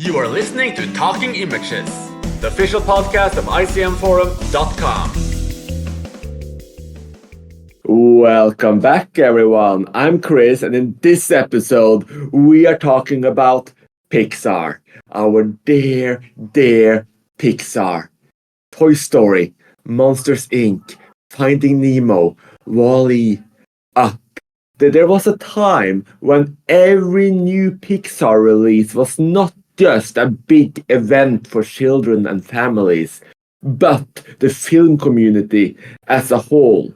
You are listening to Talking Images, the official podcast of icmforum.com. Welcome back, everyone. I'm Chris, and in this episode, we are talking about Pixar. Our dear Pixar. Toy Story, Monsters, Inc., Finding Nemo, Wall-E, Up. There was a time when every new Pixar release was not just a big event for children and families, but the film community as a whole.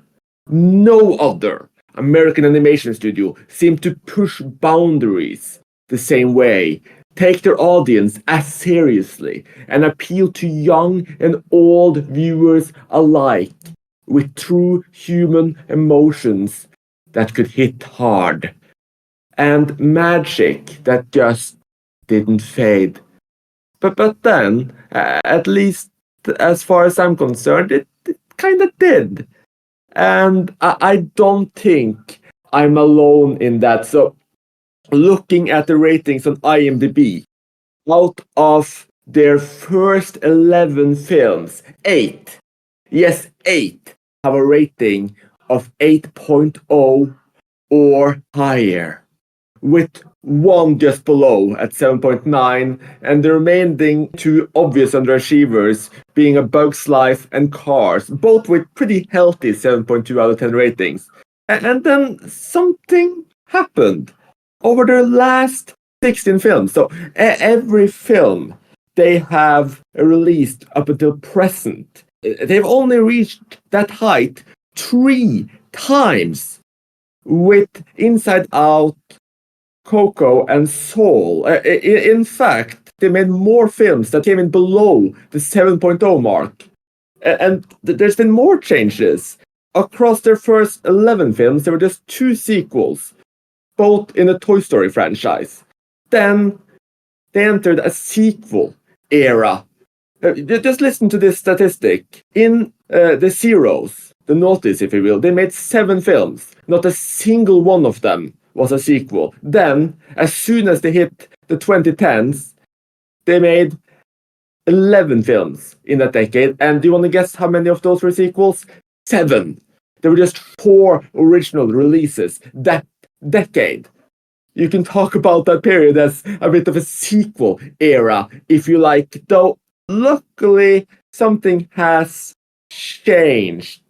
No other American animation studio seemed to push boundaries the same way, take their audience as seriously, and appeal to young and old viewers alike with true human emotions that could hit hard, and magic that just didn't fade. But then, at least as far as I'm concerned, it kind of did. And I don't think I'm alone in that. So, looking at the ratings on IMDb, out of their first 11 films, 8 have a rating of 8.0 or higher, with one just below at 7.9, and the remaining two obvious underachievers being A Bug's Life and Cars, both with pretty healthy 7.2 out of 10 ratings. And then something happened over their last 16 films. So every film they have released up until present, they've only reached that height 3 times, with Inside Out, Coco, and Soul. In fact, they made more films that came in below the 7.0 mark. And there's been more changes. Across their first 11 films, there were just 2 sequels, both in the Toy Story franchise. Then they entered a sequel era. Just listen to this statistic. In the zeros, the noughties, if you will, they made 7 films. Not a single one of them was a sequel. Then, as soon as they hit the 2010s, they made 11 films in that decade. And do you want to guess how many of those were sequels? 7. There were just 4 original releases that decade. You can talk about that period as a bit of a sequel era, if you like. Though, luckily, something has changed.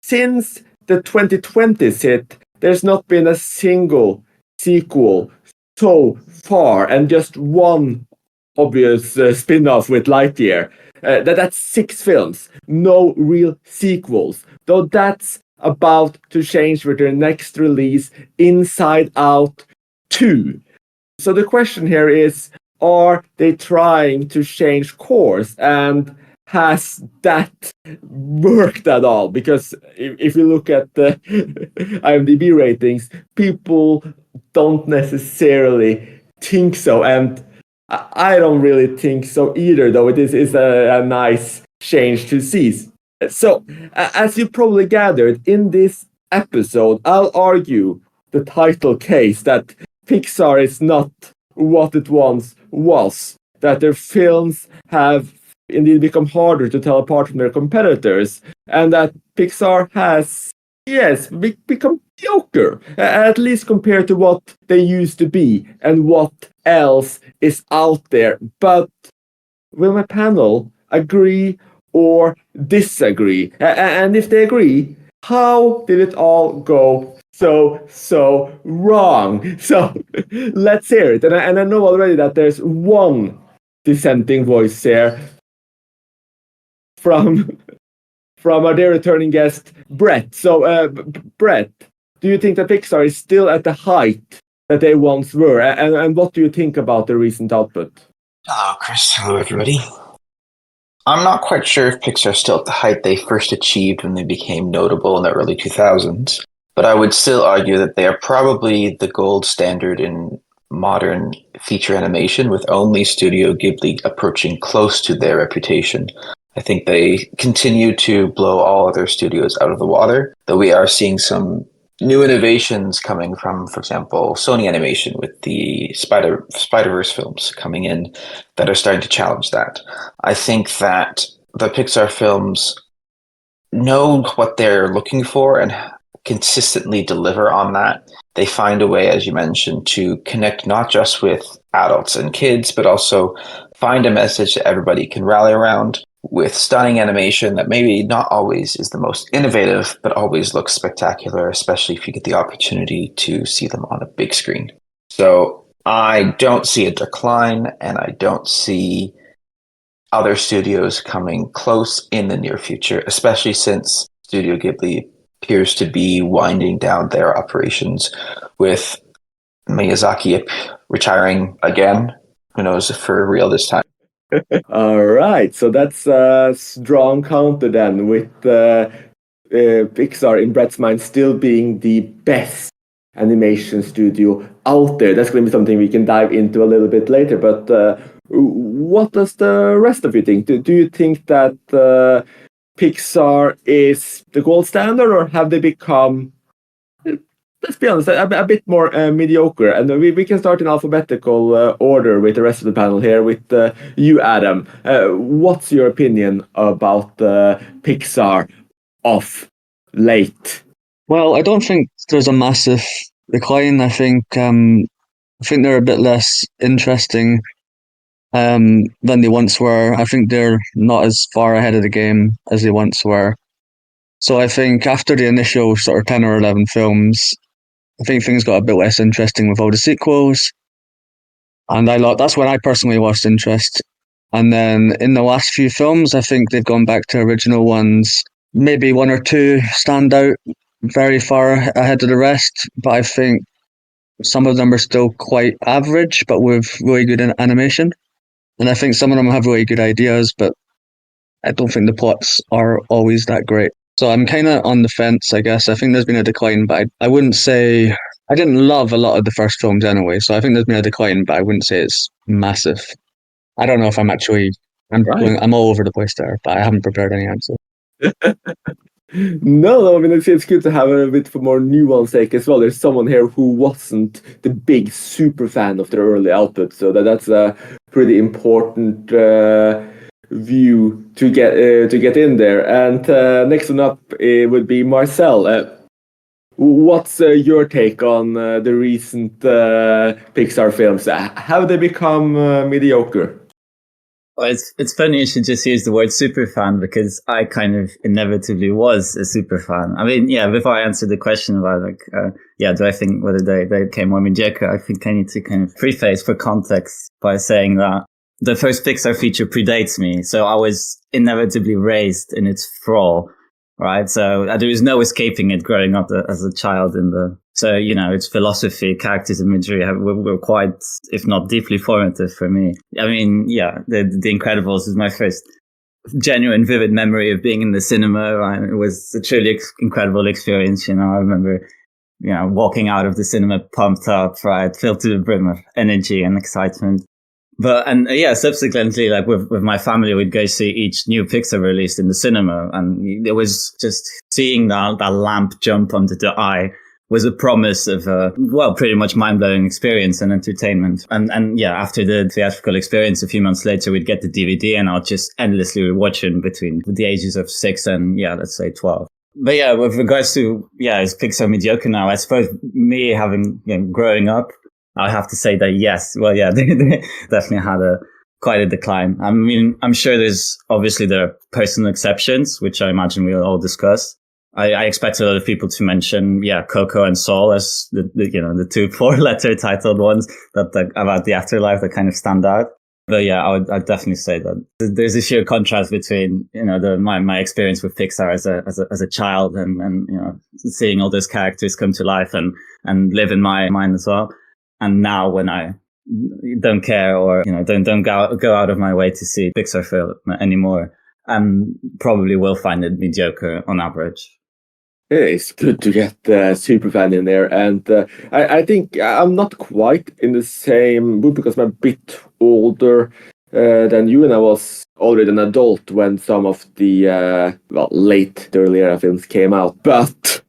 Since the 2020s hit, there's not been a single sequel so far, and just one obvious spin-off with Lightyear. That's 6 films, no real sequels. Though that's about to change with their next release, Inside Out 2. So the question here is, are they trying to change course, and has that worked at all? Because if you look at the IMDb ratings, people don't necessarily think so, and I don't really think so either, though it is a nice change to see. So, as you probably gathered, in this episode, I'll argue the title case that Pixar is not what it once was, that their films have indeed become harder to tell apart from their competitors, and that Pixar has, yes, become mediocre, at least compared to what they used to be and what else is out there. But will my panel agree or disagree? And if they agree, how did it all go so wrong? So let's hear it. And I know already that there's one dissenting voice here from our dear returning guest, Brett. So, Brett, do you think that Pixar is still at the height that they once were? And what do you think about the recent output? Hello, Chris. Hello, everybody. I'm not quite sure if Pixar is still at the height they first achieved when they became notable in the early 2000s, but I would still argue that they are probably the gold standard in modern feature animation, with only Studio Ghibli approaching close to their reputation. I think they continue to blow all other studios out of the water, though we are seeing some new innovations coming from, for example, Sony Animation with the Spider-Verse films coming in that are starting to challenge that. I think that the Pixar films know what they're looking for and consistently deliver on that. They find a way, as you mentioned, to connect not just with adults and kids, but also find a message that everybody can rally around with stunning animation that maybe not always is the most innovative, but always looks spectacular, especially if you get the opportunity to see them on a big screen. So I don't see a decline, and I don't see other studios coming close in the near future, especially since Studio Ghibli appears to be winding down their operations with Miyazaki retiring again. Who knows if for real this time? All right, so that's a strong counter then, with Pixar in Brett's mind still being the best animation studio out there. That's going to be something we can dive into a little bit later. But what does the rest of you think? Do you think that Pixar is the gold standard, or have they become, let's be honest, a bit more mediocre? And we can start in alphabetical order with the rest of the panel here, with you, Adam. What's your opinion about Pixar of late? Well, I don't think there's a massive decline. I think they're a bit less interesting than they once were. I think they're not as far ahead of the game as they once were. So I think after the initial sort of 10 or 11 films, I think things got a bit less interesting with all the sequels. And that's when I personally lost interest. And then in the last few films, I think they've gone back to original ones. Maybe one or two stand out very far ahead of the rest, but I think some of them are still quite average, but with really good animation. And I think some of them have really good ideas, but I don't think the plots are always that great. So I'm kind of on the fence, I guess. I think there's been a decline, but I wouldn't say... I didn't love a lot of the first films anyway, so I think there's been a decline, but I wouldn't say it's massive. I don't know if I'm actually... Right. I'm all over the place there, but I haven't prepared any answer. No, I mean, it's good to have a bit for more nuance take as well. There's someone here who wasn't the big super fan of their early output, so that's a pretty important view to get in there. And next one up would be Marcel. What's your take on the recent Pixar films? Have they become mediocre? Well, it's funny you should just use the word super fan, because I kind of inevitably was a super fan. I mean, yeah, before I answer the question about do I think whether they came more mediocre, I think I need to kind of preface for context by saying that the first Pixar feature predates me, so I was inevitably raised in its thrall, right? So there was no escaping it growing up as a child so, its philosophy, characters, imagery were quite, if not deeply formative for me. I mean, yeah, The Incredibles is my first genuine, vivid memory of being in the cinema. Right? It was a truly incredible experience. I remember, walking out of the cinema pumped up, right, filled to the brim of energy and excitement. But, subsequently, like with my family, we'd go see each new Pixar release in the cinema. And it was just seeing that lamp jump onto the eye was a promise of pretty much mind-blowing experience and entertainment. And after the theatrical experience, a few months later, we'd get the DVD, and I'll just endlessly rewatch it between the ages of 6 and, let's say 12. But yeah, with regards to, is Pixar mediocre now? I suppose me having, growing up, I have to say that yes, well, yeah, they definitely had quite a decline. I mean, I'm sure there are personal exceptions, which I imagine we'll all discuss. I expect a lot of people to mention, Coco and Soul as the two 4-letter titled ones that about the afterlife that kind of stand out. But yeah, I'd definitely say that there's a sheer contrast between, my experience with Pixar as a child and seeing all those characters come to life and live in my mind as well. And now when I don't care or, don't go out of my way to see Pixar film anymore, probably will find it mediocre on average. It's good to get Superfan in there, and I think I'm not quite in the same mood because I'm a bit older than you, and I was already an adult when some of the late earlier films came out. But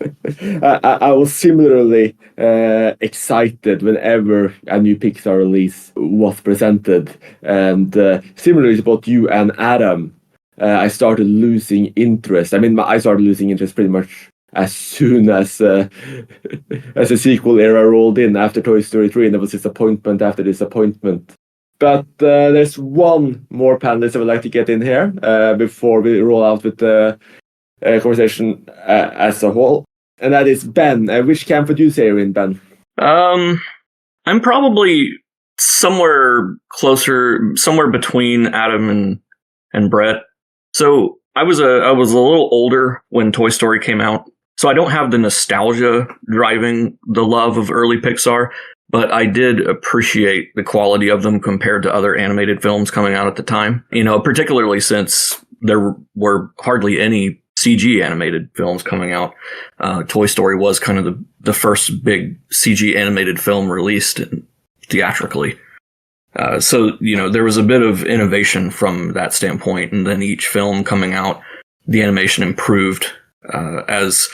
I was similarly excited whenever a new Pixar release was presented, and similarly to both you and Adam, I started losing interest. I mean, I started losing interest pretty much as soon as as the sequel era rolled in after Toy Story 3, and there was disappointment after disappointment. But there's one more panelist I would like to get in here before we roll out with the conversation as a whole, and that is Ben. Which camp would you say you're in, Ben? I'm probably somewhere between Adam and Brett. So I was a little older when Toy Story came out, so I don't have the nostalgia driving the love of early Pixar, but I did appreciate the quality of them compared to other animated films coming out at the time. You know, particularly since there were hardly any CG animated films coming out. Toy Story was kind of the first big CG animated film released theatrically. So, you know, there was a bit of innovation from that standpoint. And then each film coming out, the animation improved as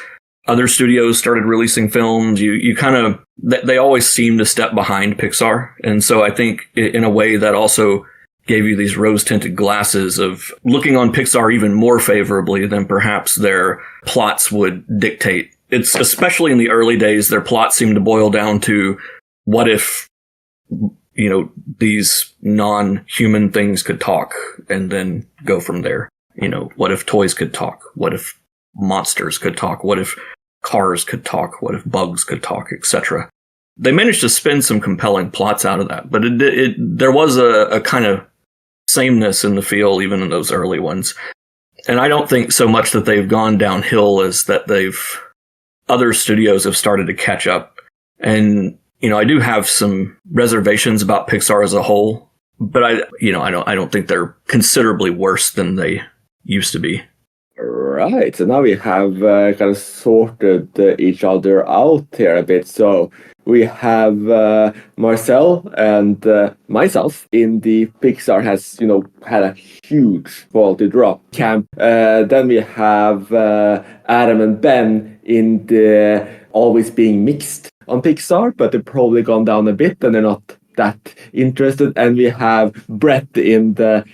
other studios started releasing films. You kind of, they always seem to step behind Pixar. And so I think in a way that also gave you these rose-tinted glasses of looking on Pixar even more favorably than perhaps their plots would dictate. It's especially in the early days, their plots seem to boil down to what if, you know, these non-human things could talk, and then go from there. You know, what if toys could talk? What if monsters could talk? What if cars could talk? What if bugs could talk, etc.? They managed to spin some compelling plots out of that, but there was a kind of sameness in the feel even in those early ones. And I don't think so much that they've gone downhill as that other studios have started to catch up. And, you know, I do have some reservations about Pixar as a whole, but I don't think they're considerably worse than they used to be. Right, so now we have kind of sorted each other out here a bit. So we have Marcel and myself in the Pixar has, you know, had a huge quality drop camp. Then we have Adam and Ben in the always being mixed on Pixar, but they've probably gone down a bit and they're not that interested. And we have Brett in the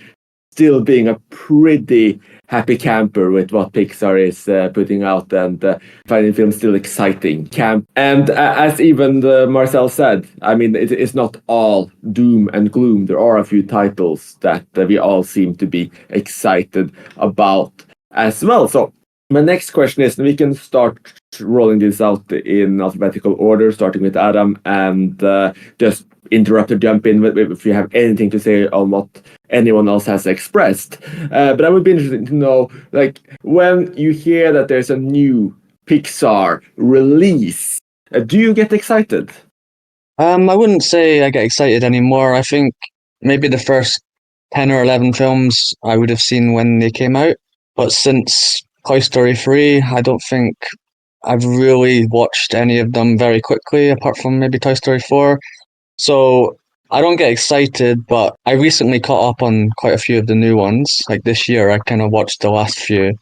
still being a pretty happy camper with what Pixar is putting out and finding films still exciting camp. And as even Marcel said, I mean, it's not all doom and gloom. There are a few titles that we all seem to be excited about as well. So my next question is, we can start rolling this out in alphabetical order, starting with Adam, and just interrupt or jump in if you have anything to say on what anyone else has expressed. But I would be interested to know, like, when you hear that there's a new Pixar release, do you get excited? I wouldn't say I get excited anymore. I think maybe the first 10 or 11 films I would have seen when they came out. But since Toy Story 3, I don't think I've really watched any of them very quickly, apart from maybe Toy Story 4. So I don't get excited, but I recently caught up on quite a few of the new ones. Like this year, I kind of watched the last few.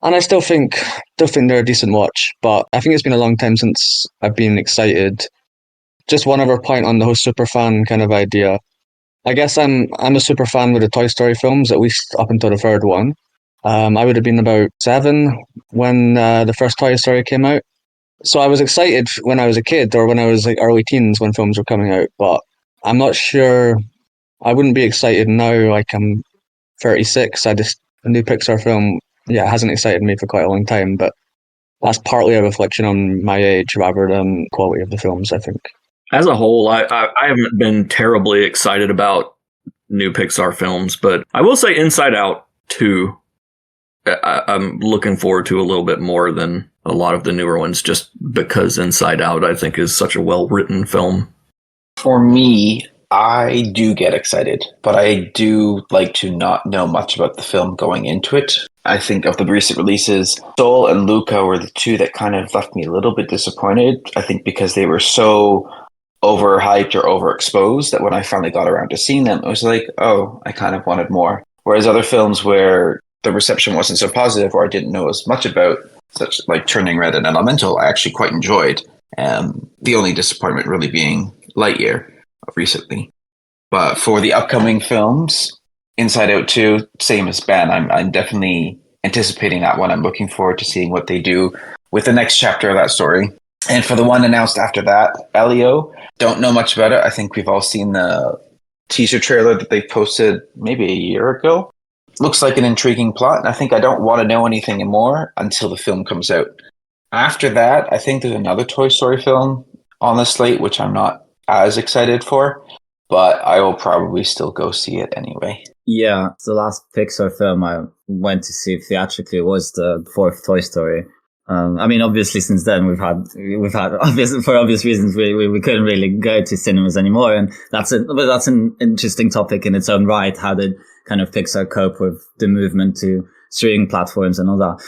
And I still think they're a decent watch, but I think it's been a long time since I've been excited. Just one other point on the whole superfan kind of idea. I guess I'm a super fan with the Toy Story films, at least up until the third one. I would have been about 7 when the first Toy Story came out. So I was excited when I was a kid or when I was like early teens when films were coming out, but I'm not sure. I wouldn't be excited now. Like I'm 36. A new Pixar film, yeah, hasn't excited me for quite a long time, but that's partly a reflection on my age rather than quality of the films, I think. As a whole, I haven't been terribly excited about new Pixar films, but I will say Inside Out 2, I'm looking forward to a little bit more than a lot of the newer ones, just because Inside Out, I think, is such a well-written film. For me, I do get excited, but I do like to not know much about the film going into it. I think of the recent releases, Soul and Luca were the two that kind of left me a little bit disappointed. I think because they were so overhyped or overexposed that when I finally got around to seeing them, it was like, oh, I kind of wanted more. Whereas other films where the reception wasn't so positive or I didn't know as much about, such like Turning Red and Elemental, I actually quite enjoyed. The only disappointment really being Lightyear recently. But for the upcoming films, Inside Out 2, same as Ben, I'm definitely anticipating that one. I'm looking forward to seeing what they do with the next chapter of that story. And for the one announced after that, Elio, don't know much about it. I think we've all seen the teaser trailer that they posted maybe a year ago. Looks like an intriguing plot, and I think I don't want to know anything more until the film comes out. After that, I think there's another Toy Story film on the slate, which I'm not as excited for, but I will probably still go see it anyway. Yeah, the last Pixar film I went to see theatrically was the fourth Toy Story. I mean, obviously, since then we've had for obvious reasons we couldn't really go to cinemas anymore, and that's an interesting topic in its own right. How did kind of Pixar cope with the movement to streaming platforms and all that?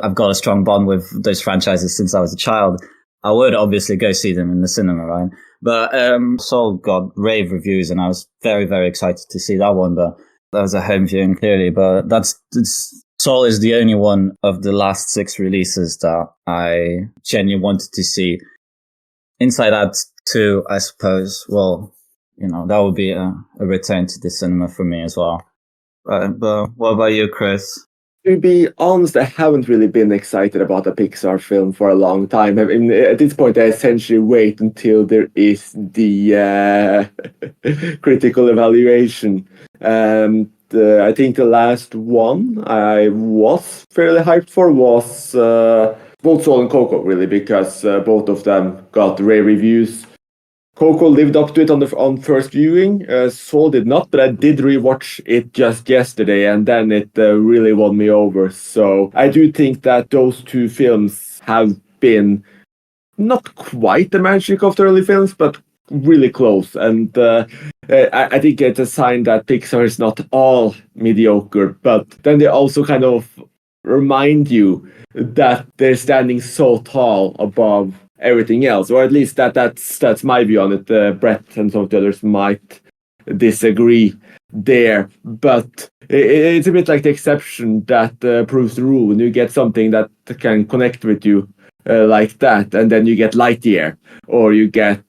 I've got a strong bond with those franchises since I was a child. I would obviously go see them in the cinema, right? But Soul got rave reviews, and I was very, very excited to see that one. But that was a home viewing, clearly. But Soul is the only one of the last 6 releases that I genuinely wanted to see. Inside Out 2, I suppose, well, that would be a return to the cinema for me as well. But what about you, Chris? To be honest, I haven't really been excited about a Pixar film for a long time. I mean, at this point, I essentially wait until there is the critical evaluation. I think the last one I was fairly hyped for was both Soul and Coco, really, because both of them got rave reviews. Coco lived up to it on first viewing. Soul did not, but I did rewatch it just yesterday, and then it really won me over. So I do think that those 2 films have been not quite the magic of the early films, but really close. And I think it's a sign that Pixar is not all mediocre, but then they also kind of remind you that they're standing so tall above everything else, or at least that's my view on it. Brett and some of the others might disagree there, but it's a bit like the exception that proves the rule. When you get something that can connect with you like that, and then you get Lightyear, or you get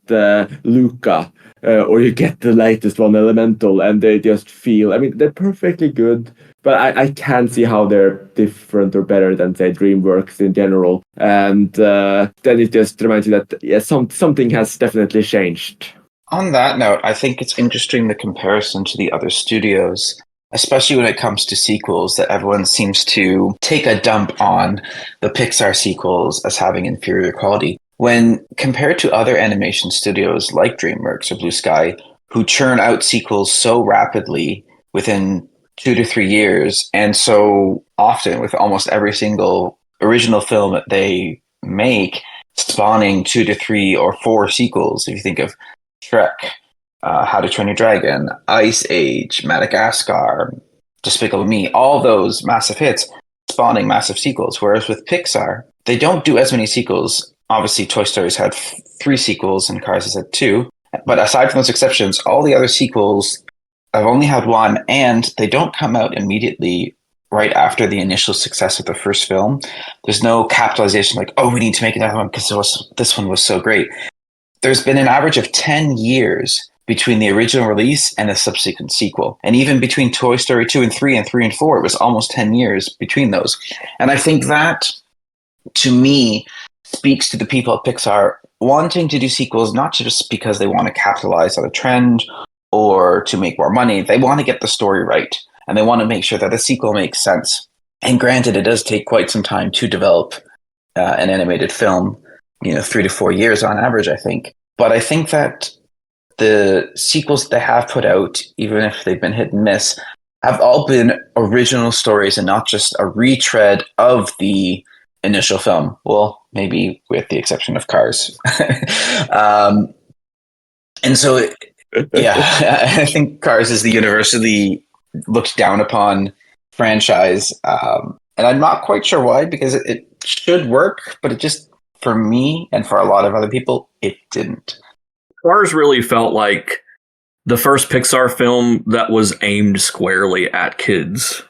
Luca, or you get the latest one, Elemental, and they just feel, I mean, they're perfectly good, but I can't see how they're different or better than, say, DreamWorks in general. And then it just reminds you that something has definitely changed. On that note, I think it's interesting the comparison to the other studios, especially when it comes to sequels, that everyone seems to take a dump on the Pixar sequels as having inferior quality. When compared to other animation studios like DreamWorks or Blue Sky, who churn out sequels so rapidly within 2 to 3 years, and so often with almost every single original film that they make spawning 2 to 3 or 4 sequels. If you think of Shrek, How to Train Your Dragon, Ice Age, Madagascar, Despicable Me, all those massive hits spawning massive sequels. Whereas with Pixar, they don't do as many sequels. Obviously, Toy Story's had 3 sequels and Cars has had 2. But aside from those exceptions, all the other sequels I've only had 1, and they don't come out immediately right after the initial success of the first film. There's no capitalization like, oh, we need to make another one because this one was so great. There's been an average of 10 years between the original release and the subsequent sequel. And even between Toy Story 2 and 3 and 3 and 4, it was almost 10 years between those. And I think that, to me, speaks to the people at Pixar wanting to do sequels, not just because they want to capitalize on a trend or to make more money. They want to get the story right, and they want to make sure that the sequel makes sense. And granted, it does take quite some time to develop an animated film, 3 to 4 years on average, I think. But I think that the sequels that they have put out, even if they've been hit and miss, have all been original stories and not just a retread of the initial film. Well, maybe with the exception of Cars. And so, yeah, I think Cars is the universally looked down upon franchise. And I'm not quite sure why, because it should work, but it just, for me and for a lot of other people, it didn't. Cars really felt like the first Pixar film that was aimed squarely at kids.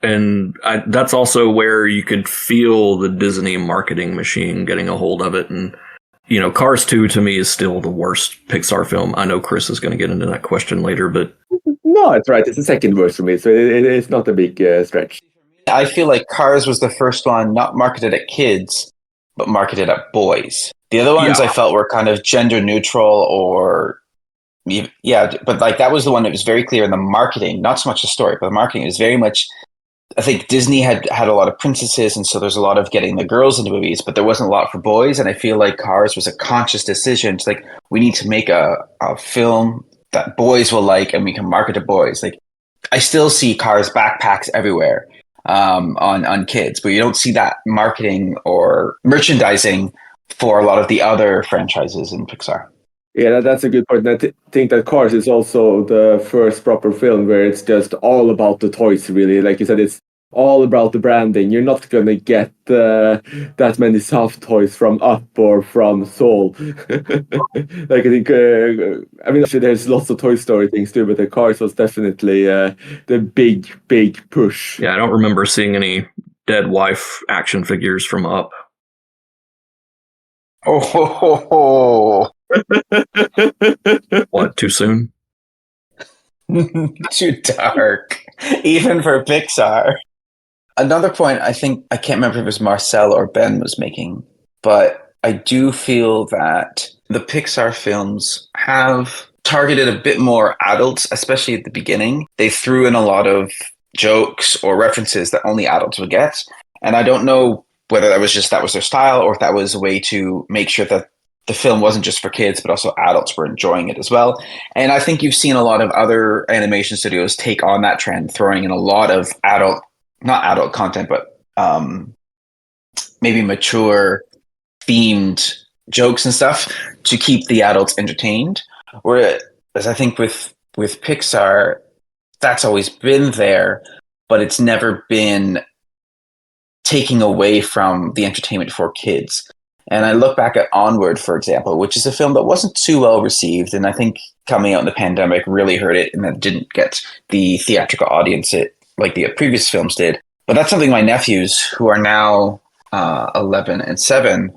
that's also where you could feel the Disney marketing machine getting a hold of it. And, Cars 2 to me is still the worst Pixar film. I know Chris is going to get into that question later, but... No, it's right. It's the second worst for me, so it's not a big stretch. I feel like Cars was the first one not marketed at kids, but marketed at boys. The other ones I felt were kind of gender neutral or... Yeah, but like that was the one that was very clear in the marketing, not so much the story, but the marketing was very much... I think Disney had a lot of princesses, and so there's a lot of getting the girls into movies, but there wasn't a lot for boys. And I feel like Cars was a conscious decision to we need to make a film that boys will like, and we can market to boys. Like, I still see Cars backpacks everywhere on kids, but you don't see that marketing or merchandising for a lot of the other franchises in Pixar. Yeah, that's a good point. I think that Cars is also the first proper film where it's just all about the toys, really. Like you said, it's all about the branding. You're not going to get that many soft toys from Up or from Soul. I think, actually, there's lots of Toy Story things too, but the Cars was definitely the big push. Yeah, I don't remember seeing any dead wife action figures from Up. Oh. What, too soon? Too dark, even for Pixar. Another point, I think, I can't remember if it was Marcel or Ben was making, but I do feel that the Pixar films have targeted a bit more adults, especially at the beginning. They threw in a lot of jokes or references that only adults would get. And I don't know whether that was their style, or if that was a way to make sure that the film wasn't just for kids, but also adults were enjoying it as well. And I think you've seen a lot of other animation studios take on that trend, throwing in a lot of not adult content, but maybe mature themed jokes and stuff to keep the adults entertained. Whereas I think with Pixar, that's always been there, but it's never been taking away from the entertainment for kids. And I look back at Onward, for example, which is a film that wasn't too well received, and I think coming out in the pandemic really hurt it, and that didn't get the theatrical audience like the previous films did. But that's something my nephews, who are now 11 and 7,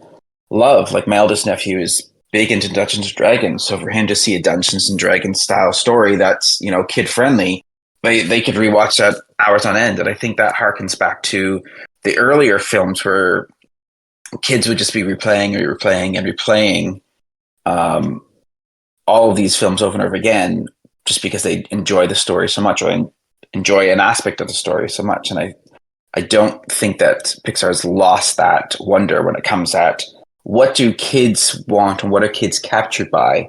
love. Like, my eldest nephew is big into Dungeons and Dragons, so for him to see a Dungeons and Dragons style story that's, kid friendly, they could rewatch that hours on end. And I think that harkens back to the earlier films where kids would just be replaying all of these films over and over again, just because they enjoy the story so much, or enjoy an aspect of the story so much. And I don't think that Pixar's lost that wonder when it comes at what do kids want and what are kids captured by.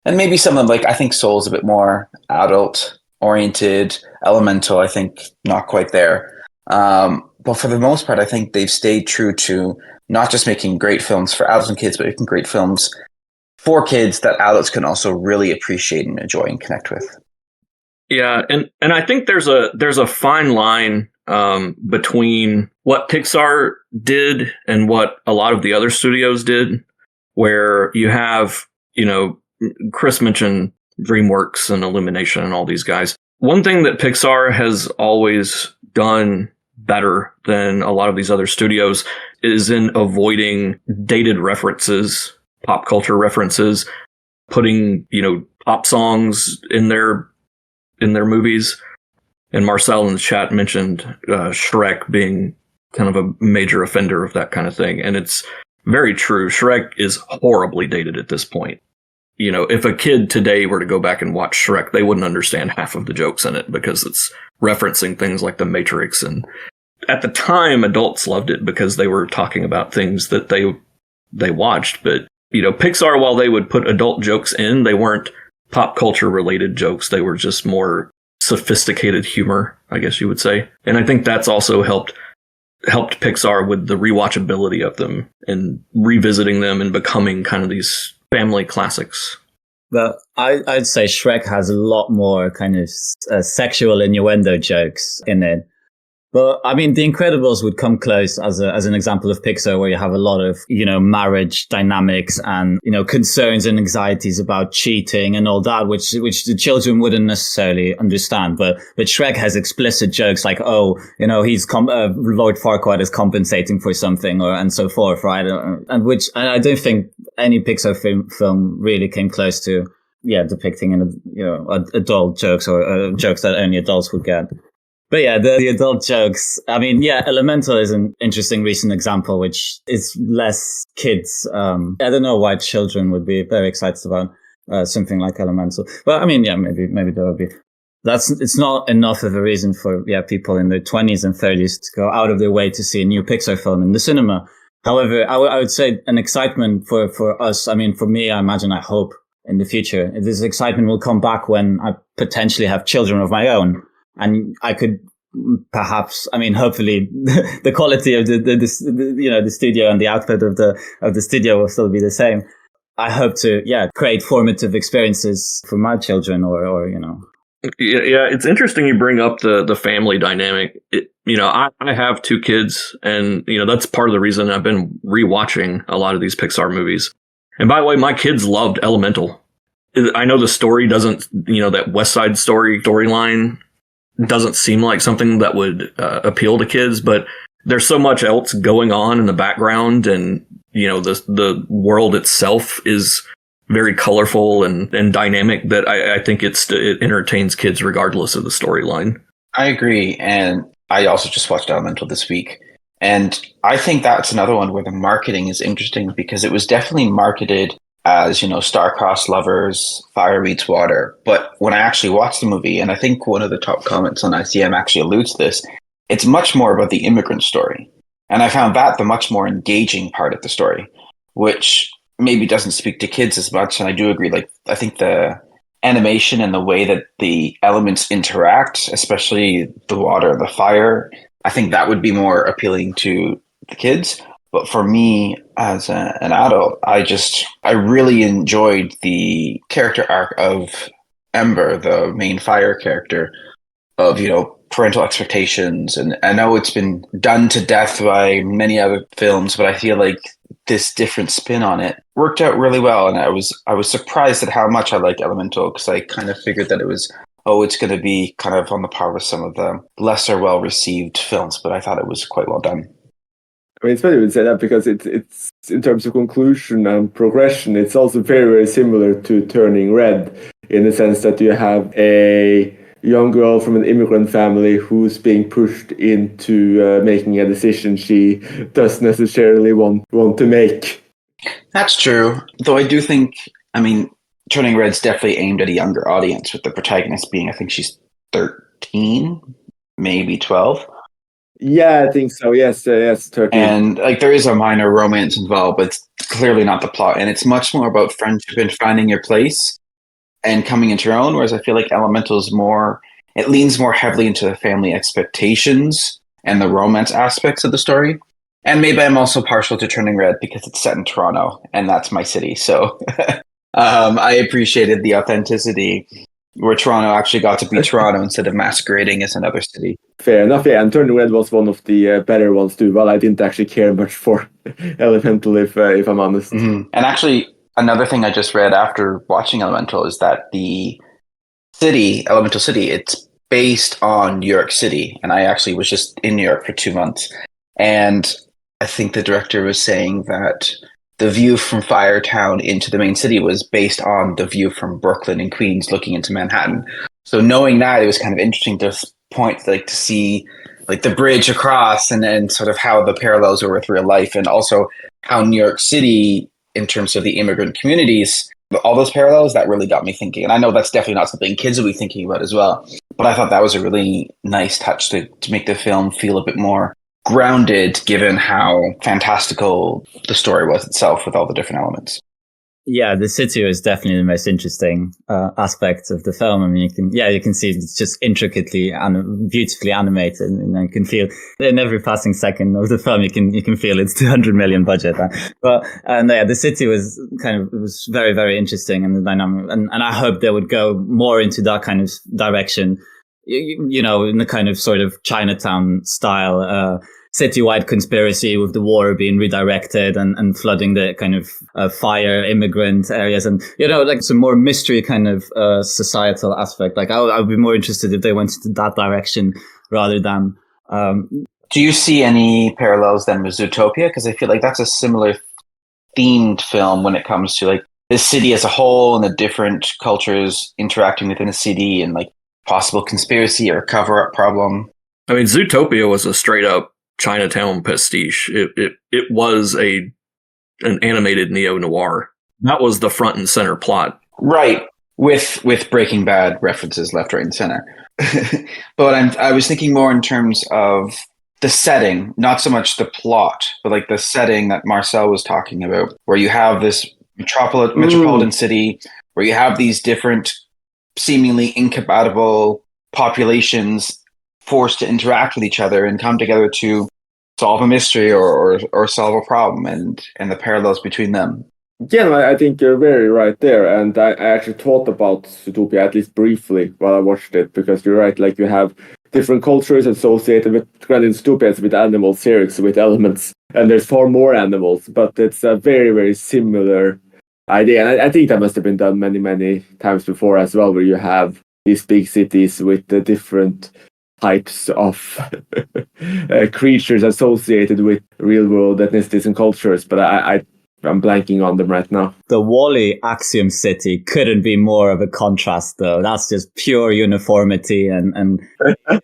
And maybe some of them, I think Soul's a bit more adult oriented. Elemental, I think, not quite there. But for the most part, I think they've stayed true to not just making great films for adults and kids, but making great films for kids that adults can also really appreciate and enjoy and connect with. Yeah, and I think there's a fine line between what Pixar did and what a lot of the other studios did, where you have, Chris mentioned DreamWorks and Illumination and all these guys. One thing that Pixar has always done better than a lot of these other studios is in avoiding dated references, pop culture references, putting, pop songs in their movies. And Marcel in the chat mentioned Shrek being kind of a major offender of that kind of thing. And it's very true. Shrek is horribly dated at this point. If a kid today were to go back and watch Shrek, they wouldn't understand half of the jokes in it because it's referencing things like The Matrix. And at the time, adults loved it because they were talking about things that they watched. But, Pixar, while they would put adult jokes in, they weren't pop culture related jokes. They were just more sophisticated humor, I guess you would say. And I think that's also helped Pixar with the rewatchability of them and revisiting them and becoming kind of these family classics. But I'd say Shrek has a lot more kind of sexual innuendo jokes in it. But I mean, The Incredibles would come close as an example of Pixar, where you have a lot of, marriage dynamics and, concerns and anxieties about cheating and all that, which the children wouldn't necessarily understand. But Shrek has explicit jokes like, he's Lord Farquaad is compensating for something, and so forth, right? And I don't think any Pixar film really came close to, depicting adult jokes or jokes that only adults would get. But yeah, the adult jokes. I mean, Elemental is an interesting recent example, which is less kids. I don't know why children would be very excited about something like Elemental. But I mean, maybe there will be. It's not enough of a reason for people in their 20s and 30s to go out of their way to see a new Pixar film in the cinema. However, I would say an excitement for us. I mean, for me, I hope in the future this excitement will come back when I potentially have children of my own. And I could perhaps, hopefully the quality of the studio and the output of the studio will still be the same. I hope to, create formative experiences for my children or. Yeah, it's interesting you bring up the family dynamic. I have 2 kids, and, that's part of the reason I've been rewatching a lot of these Pixar movies. And by the way, my kids loved Elemental. I know the story doesn't, that West Side Story storyline doesn't seem like something that would appeal to kids, but there's so much else going on in the background, and the world itself is very colorful and dynamic that I think it entertains kids regardless of the storyline. I agree, and I also just watched Elemental this week, and I think that's another one where the marketing is interesting because it was definitely marketed as, star-crossed lovers, fire meets water. But when I actually watched the movie, and I think one of the top comments on ICM actually alludes to this, it's much more about the immigrant story. And I found that the much more engaging part of the story, which maybe doesn't speak to kids as much. And I do agree, I think the animation and the way that the elements interact, especially the water and the fire, I think that would be more appealing to the kids. But for me, as an adult, I really enjoyed the character arc of Ember, the main fire character, of, parental expectations. And I know it's been done to death by many other films, but I feel like this different spin on it worked out really well. And I was surprised at how much I liked Elemental, because I kind of figured that it's going to be kind of on the par with some of the lesser well-received films, but I thought it was quite well done. It's funny you would say that because it's in terms of conclusion and progression, it's also very, very similar to Turning Red in the sense that you have a young girl from an immigrant family who's being pushed into making a decision she doesn't necessarily want to make. That's true, though I do think, Turning Red's definitely aimed at a younger audience, with the protagonist being, I think she's 13, maybe 12. Yeah, I think so. Yes, 13. And there is a minor romance involved, but it's clearly not the plot. And it's much more about friendship and finding your place and coming into your own. Whereas I feel like Elemental is it leans more heavily into the family expectations and the romance aspects of the story. And maybe I'm also partial to Turning Red because it's set in Toronto and that's my city. So I appreciated the authenticity where Toronto actually got to be Toronto instead of masquerading as another city. Fair enough, yeah. And Turning Red was one of the better ones too. Well, I didn't actually care much for Elemental, if I'm honest. Mm-hmm. And actually, another thing I just read after watching Elemental is that the city, Elemental City, it's based on New York City. And I actually was just in New York for 2 months. And I think the director was saying that the view from Firetown into the main city was based on the view from Brooklyn and Queens looking into Manhattan. So knowing that, it was kind of interesting to point, to see the bridge across and then sort of how the parallels were with real life, and also how New York City, in terms of the immigrant communities, all those parallels, that really got me thinking. And I know that's definitely not something kids will be thinking about as well, but I thought that was a really nice touch to make the film feel a bit more grounded, given how fantastical the story was itself with all the different elements. Yeah, the city was definitely the most interesting aspect of the film. I mean, you can see it's just intricately and beautifully animated, and you can feel in every passing second of the film, you can feel it's 200 million budget. The city was was very, very interesting and the dynamic, and I hope they would go more into that kind of direction. in the kind of sort of Chinatown style, citywide conspiracy with the war being redirected and flooding the kind of fire immigrant areas, and like some more mystery kind of societal aspect. Like I would be more interested if they went into that direction rather than. Do you see any parallels then with Zootopia? Because I feel like that's a similar themed film when it comes to like the city as a whole and the different cultures interacting within a city and like possible conspiracy or cover-up problem. I mean, Zootopia was a straight up Chinatown pastiche. It was an animated neo-noir. That was the front and center plot. Right. With Breaking Bad references left, right, and center. But I was thinking more in terms of the setting, not so much the plot, but like the setting that Marcel was talking about, where you have this metropolitan city, where you have these different seemingly incompatible populations forced to interact with each other and come together to solve a mystery or solve a problem, and the parallels between them. Yeah, I think you're very right there. And I actually thought about Zootopia, at least briefly, while I watched it, because you're right, like you have different cultures associated with, granted, Zootopia is with animals, here it's with elements, and there's far more animals, but it's a very, very similar idea. And I think that must have been done many, many times before as well, where you have these big cities with the different types of creatures associated with real world ethnicities and cultures, but I'm blanking on them right now. The Wall-E Axiom City couldn't be more of a contrast, though. That's just pure uniformity and. I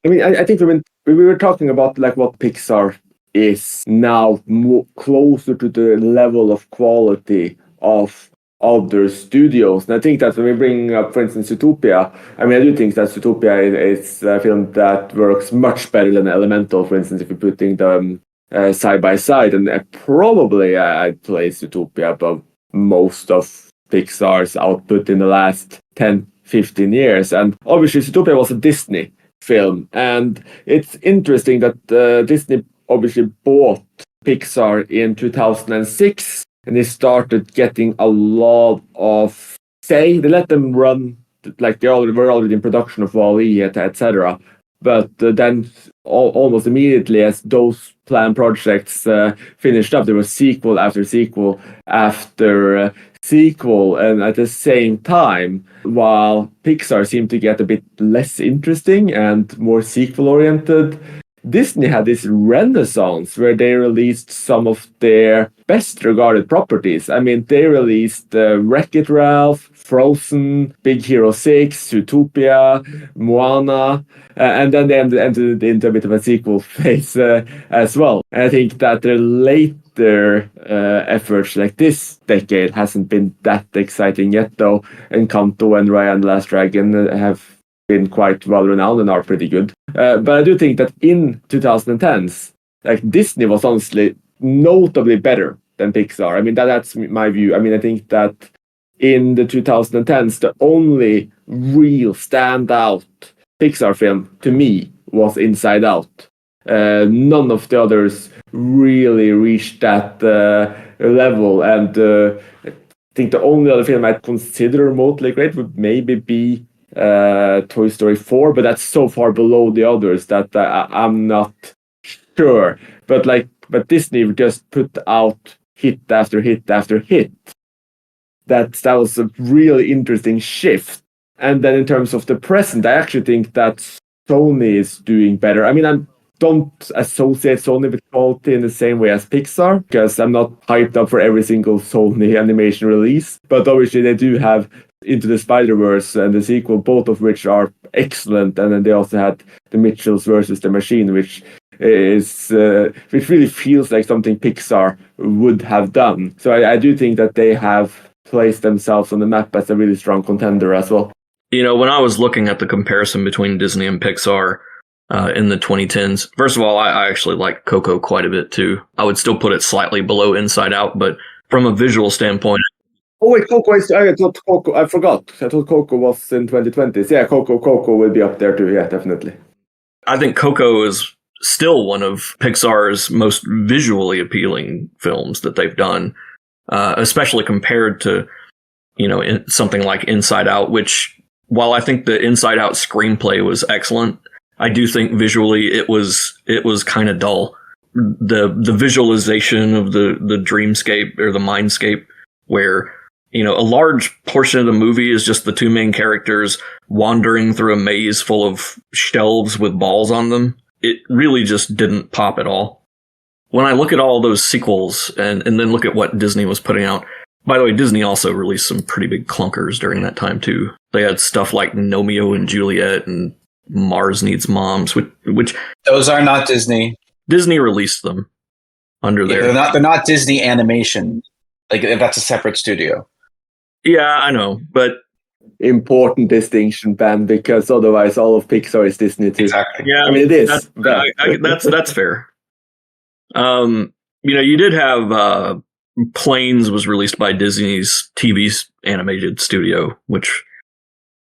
mean, I think when we were talking about like what Pixar is now closer to the level of quality of other studios, and I think that when we bring up, for instance, Zootopia, I mean, I do think that Zootopia is a film that works much better than Elemental, for instance, if you're putting them side by side, and probably I'd place Zootopia above most of Pixar's output in the last 10-15 years. And obviously Zootopia was a Disney film, and it's interesting that Disney obviously bought Pixar in 2006, and they started getting a lot of say. They let them run, like they were already in production of Wall-E, etc. But then almost immediately as those planned projects finished up, there was sequel after sequel after sequel. And at the same time, while Pixar seemed to get a bit less interesting and more sequel-oriented, Disney had this renaissance where they released some of their best regarded properties. I mean, they released Wreck-It Ralph, Frozen, Big Hero 6, Zootopia, Moana, and then they entered into a bit of a sequel phase as well. And I think that the later efforts like this decade hasn't been that exciting yet, though. Encanto and Raya and the Last Dragon have been quite well renowned and are pretty good. But I do think that in 2010s, like Disney was honestly notably better than Pixar. I mean, that's my view. I mean, I think that in the 2010s, the only real standout Pixar film to me was Inside Out. None of the others really reached that level, and I think the only other film I'd consider remotely great would maybe be Toy Story 4, but that's so far below the others that I'm not sure. But Disney just put out hit after hit after hit. That was a really interesting shift. And then in terms of the present, I actually think that Sony is doing better. I mean, I don't associate Sony with quality in the same way as Pixar, because I'm not hyped up for every single Sony animation release. But obviously they do have Into the Spider-Verse and the sequel, both of which are excellent. And then they also had The Mitchells versus the Machine, which really feels like something Pixar would have done. So I do think that they have placed themselves on the map as a really strong contender as well. You know, when I was looking at the comparison between Disney and Pixar in the 2010s, first of all, I actually like Coco quite a bit too. I would still put it slightly below Inside Out, but from a visual standpoint. Oh wait, Coco! I thought Coco. I forgot. I thought Coco was in 2020s. Yeah, Coco will be up there too. Yeah, definitely. I think Coco is still one of Pixar's most visually appealing films that they've done, especially compared to, something like Inside Out, which while I think the Inside Out screenplay was excellent, I do think visually it was kind of dull. The visualization of the dreamscape or the mindscape, where a large portion of the movie is just the two main characters wandering through a maze full of shelves with balls on them. It really just didn't pop at all. When I look at all those sequels and then look at what Disney was putting out, by the way, Disney also released some pretty big clunkers during that time too. They had stuff like Romeo and Juliet and Mars Needs Moms, which Those are not Disney. Disney released them under their... They're not Disney Animation. Like, that's a separate studio. Yeah, I know, but... Important distinction, Ben, because otherwise all of Pixar is Disney too. Exactly. Yeah, I mean, it is. That's fair. You did have Planes was released by Disney's TV animated studio, which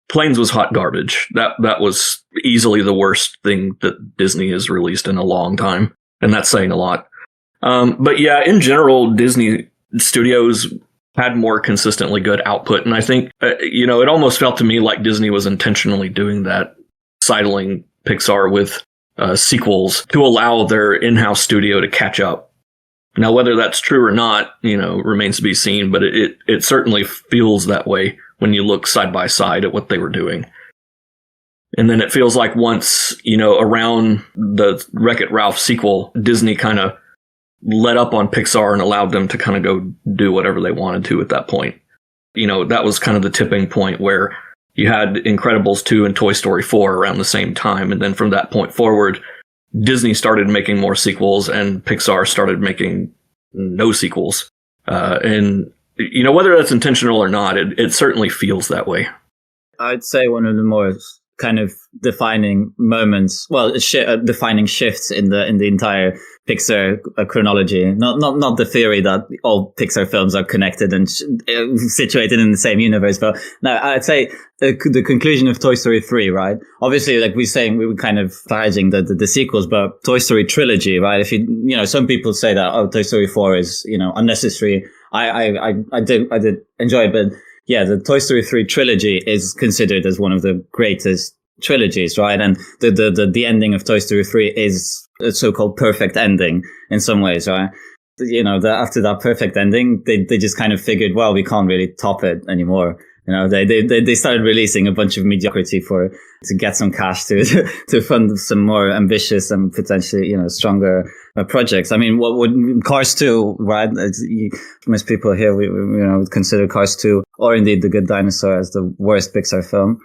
Planes was hot garbage. That was easily the worst thing that Disney has released in a long time, and that's saying a lot. But yeah, in general, Disney studios had more consistently good output, and I think it almost felt to me like Disney was intentionally doing that, sidling Pixar with sequels to allow their in-house studio to catch up. Now, whether that's true or not, remains to be seen, but it certainly feels that way when you look side by side at what they were doing. And then it feels like once, around the Wreck-It Ralph sequel, Disney kind of let up on Pixar and allowed them to kind of go do whatever they wanted to at that point. That was kind of the tipping point where you had Incredibles 2 and Toy Story 4 around the same time. And then from that point forward, Disney started making more sequels and Pixar started making no sequels. And whether that's intentional or not, it certainly feels that way. I'd say one of the more kind of defining moments, defining shifts in the entire Pixar chronology. Not the theory that all Pixar films are connected and situated in the same universe, but no, I'd say the conclusion of Toy Story 3, right? Obviously, like we were kind of flagging the sequels, but Toy Story trilogy, right? If some people say that, Toy Story 4 is, unnecessary. I did enjoy it, but yeah, the Toy Story 3 trilogy is considered as one of the greatest trilogies, right? And the ending of Toy Story 3 is a so-called perfect ending in some ways, right? After that perfect ending, they just kind of figured, well, we can't really top it anymore. They started releasing a bunch of mediocrity to get some cash to fund some more ambitious and potentially, stronger projects. I mean, what would Cars 2, right? Most people here, would consider Cars 2 or indeed The Good Dinosaur as the worst Pixar film.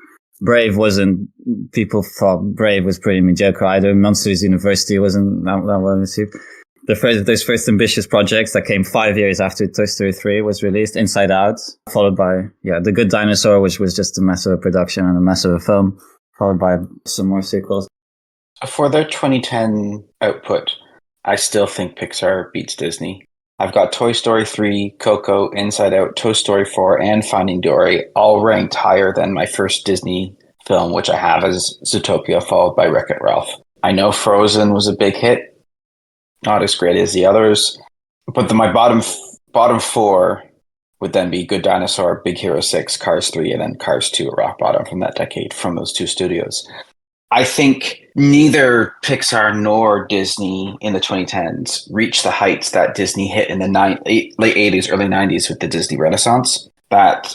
People thought Brave was pretty mediocre either. Monsters University wasn't that well received. Those first ambitious projects that came 5 years after Toy Story 3 was released, Inside Out, followed by, The Good Dinosaur, which was just a mess of a production and a mess of a film, followed by some more sequels. For their 2010 output, I still think Pixar beats Disney. I've got Toy Story 3, Coco, Inside Out, Toy Story 4, and Finding Dory all ranked higher than my first Disney film, which I have as Zootopia, followed by Wreck-It Ralph. I know Frozen was a big hit, not as great as the others, but my bottom four would then be Good Dinosaur, Big Hero 6, Cars 3, and then Cars 2 at rock bottom from that decade, from those two studios. I think neither Pixar nor Disney in the 2010s reached the heights that Disney hit in the late 80s, early 90s with the Disney Renaissance. That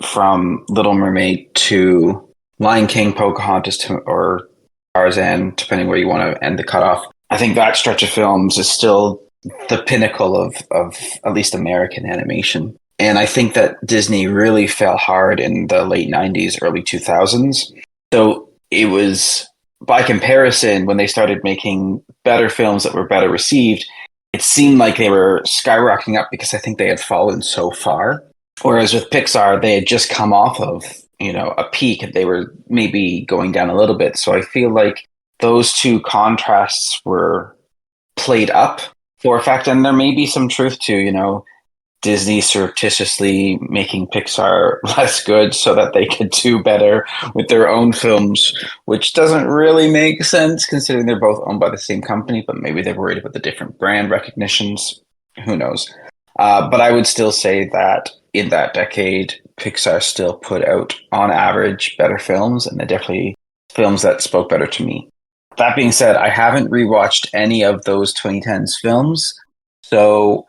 from Little Mermaid to Lion King, Pocahontas, or Tarzan, depending where you want to end the cutoff. I think that stretch of films is still the pinnacle of at least American animation. And I think that Disney really fell hard in the late 90s, early 2000s. So it was, by comparison, when they started making better films that were better received, it seemed like they were skyrocketing up because I think they had fallen so far. Whereas with Pixar, they had just come off of, a peak and they were maybe going down a little bit. So I feel like those two contrasts were played up for effect. And there may be some truth to, Disney surreptitiously making Pixar less good so that they could do better with their own films, which doesn't really make sense considering they're both owned by the same company, but maybe they're worried about the different brand recognitions. Who knows? But I would still say that in that decade, Pixar still put out, on average, better films, and they're definitely films that spoke better to me. That being said, I haven't rewatched any of those 2010s films, so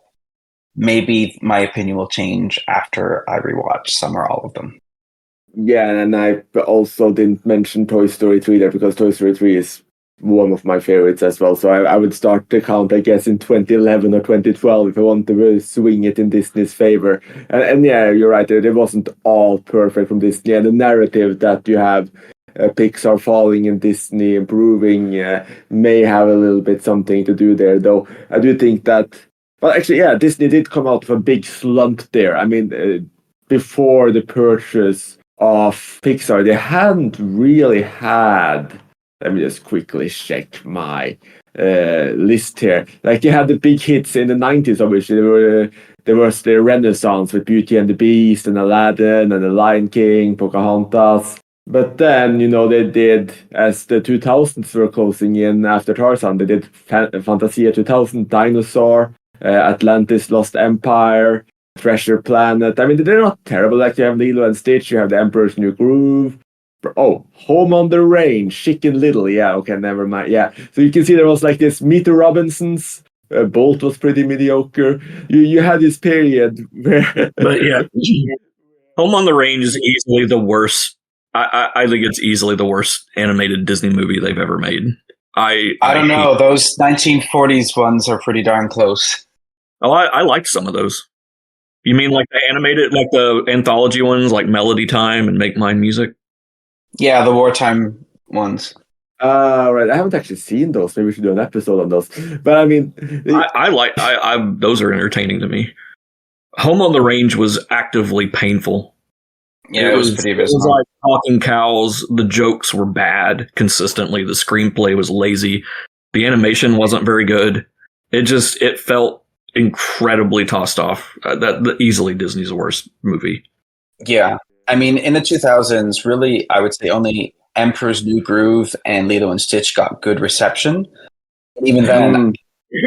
maybe my opinion will change after I rewatch some or all of them. Yeah, and I also didn't mention Toy Story 3 there because Toy Story 3 is one of my favorites as well. So I would start the count, I guess, in 2011 or 2012 if I want to swing it in Disney's favor. And yeah, you're right. It wasn't all perfect from Disney. And the narrative that you have Pixar falling and Disney improving may have a little bit something to do there. Though I do think that, well, actually, yeah, Disney did come out of a big slump there. I mean, before the purchase of Pixar, they hadn't really had. Let me just quickly check my list here. Like they had the big hits in the 90s, obviously. There was the Renaissance with Beauty and the Beast and Aladdin and The Lion King, Pocahontas. But then, they did, as the 2000s were closing in after Tarzan, they did Fantasia 2000, Dinosaur, Atlantis Lost Empire, Treasure Planet. I mean, they're not terrible. Like you have Lilo and Stitch, you have The Emperor's New Groove. Oh, Home on the Range, Chicken Little. Yeah, okay, never mind. Yeah, so you can see there was like this Meet the Robinsons. Bolt was pretty mediocre. You had this period where... But yeah, Home on the Range is easily the worst. I think it's easily the worst animated Disney movie they've ever made. I don't know. Those 1940s ones are pretty darn close. Oh, I liked some of those. You mean like the animated, like the anthology ones, like Melody Time and Make Mine Music? Yeah, the wartime ones. Right. I haven't actually seen those. Maybe we should do an episode on those. But I mean, I those are entertaining to me. Home on the Range was actively painful. Yeah, it was pretty abysmal. It was like Talking Cows. The jokes were bad consistently. The screenplay was lazy. The animation wasn't very good. It felt incredibly tossed off. That easily Disney's worst movie. Yeah. I mean, in the 2000s, really, I would say only Emperor's New Groove and Lilo and Stitch got good reception. Even then,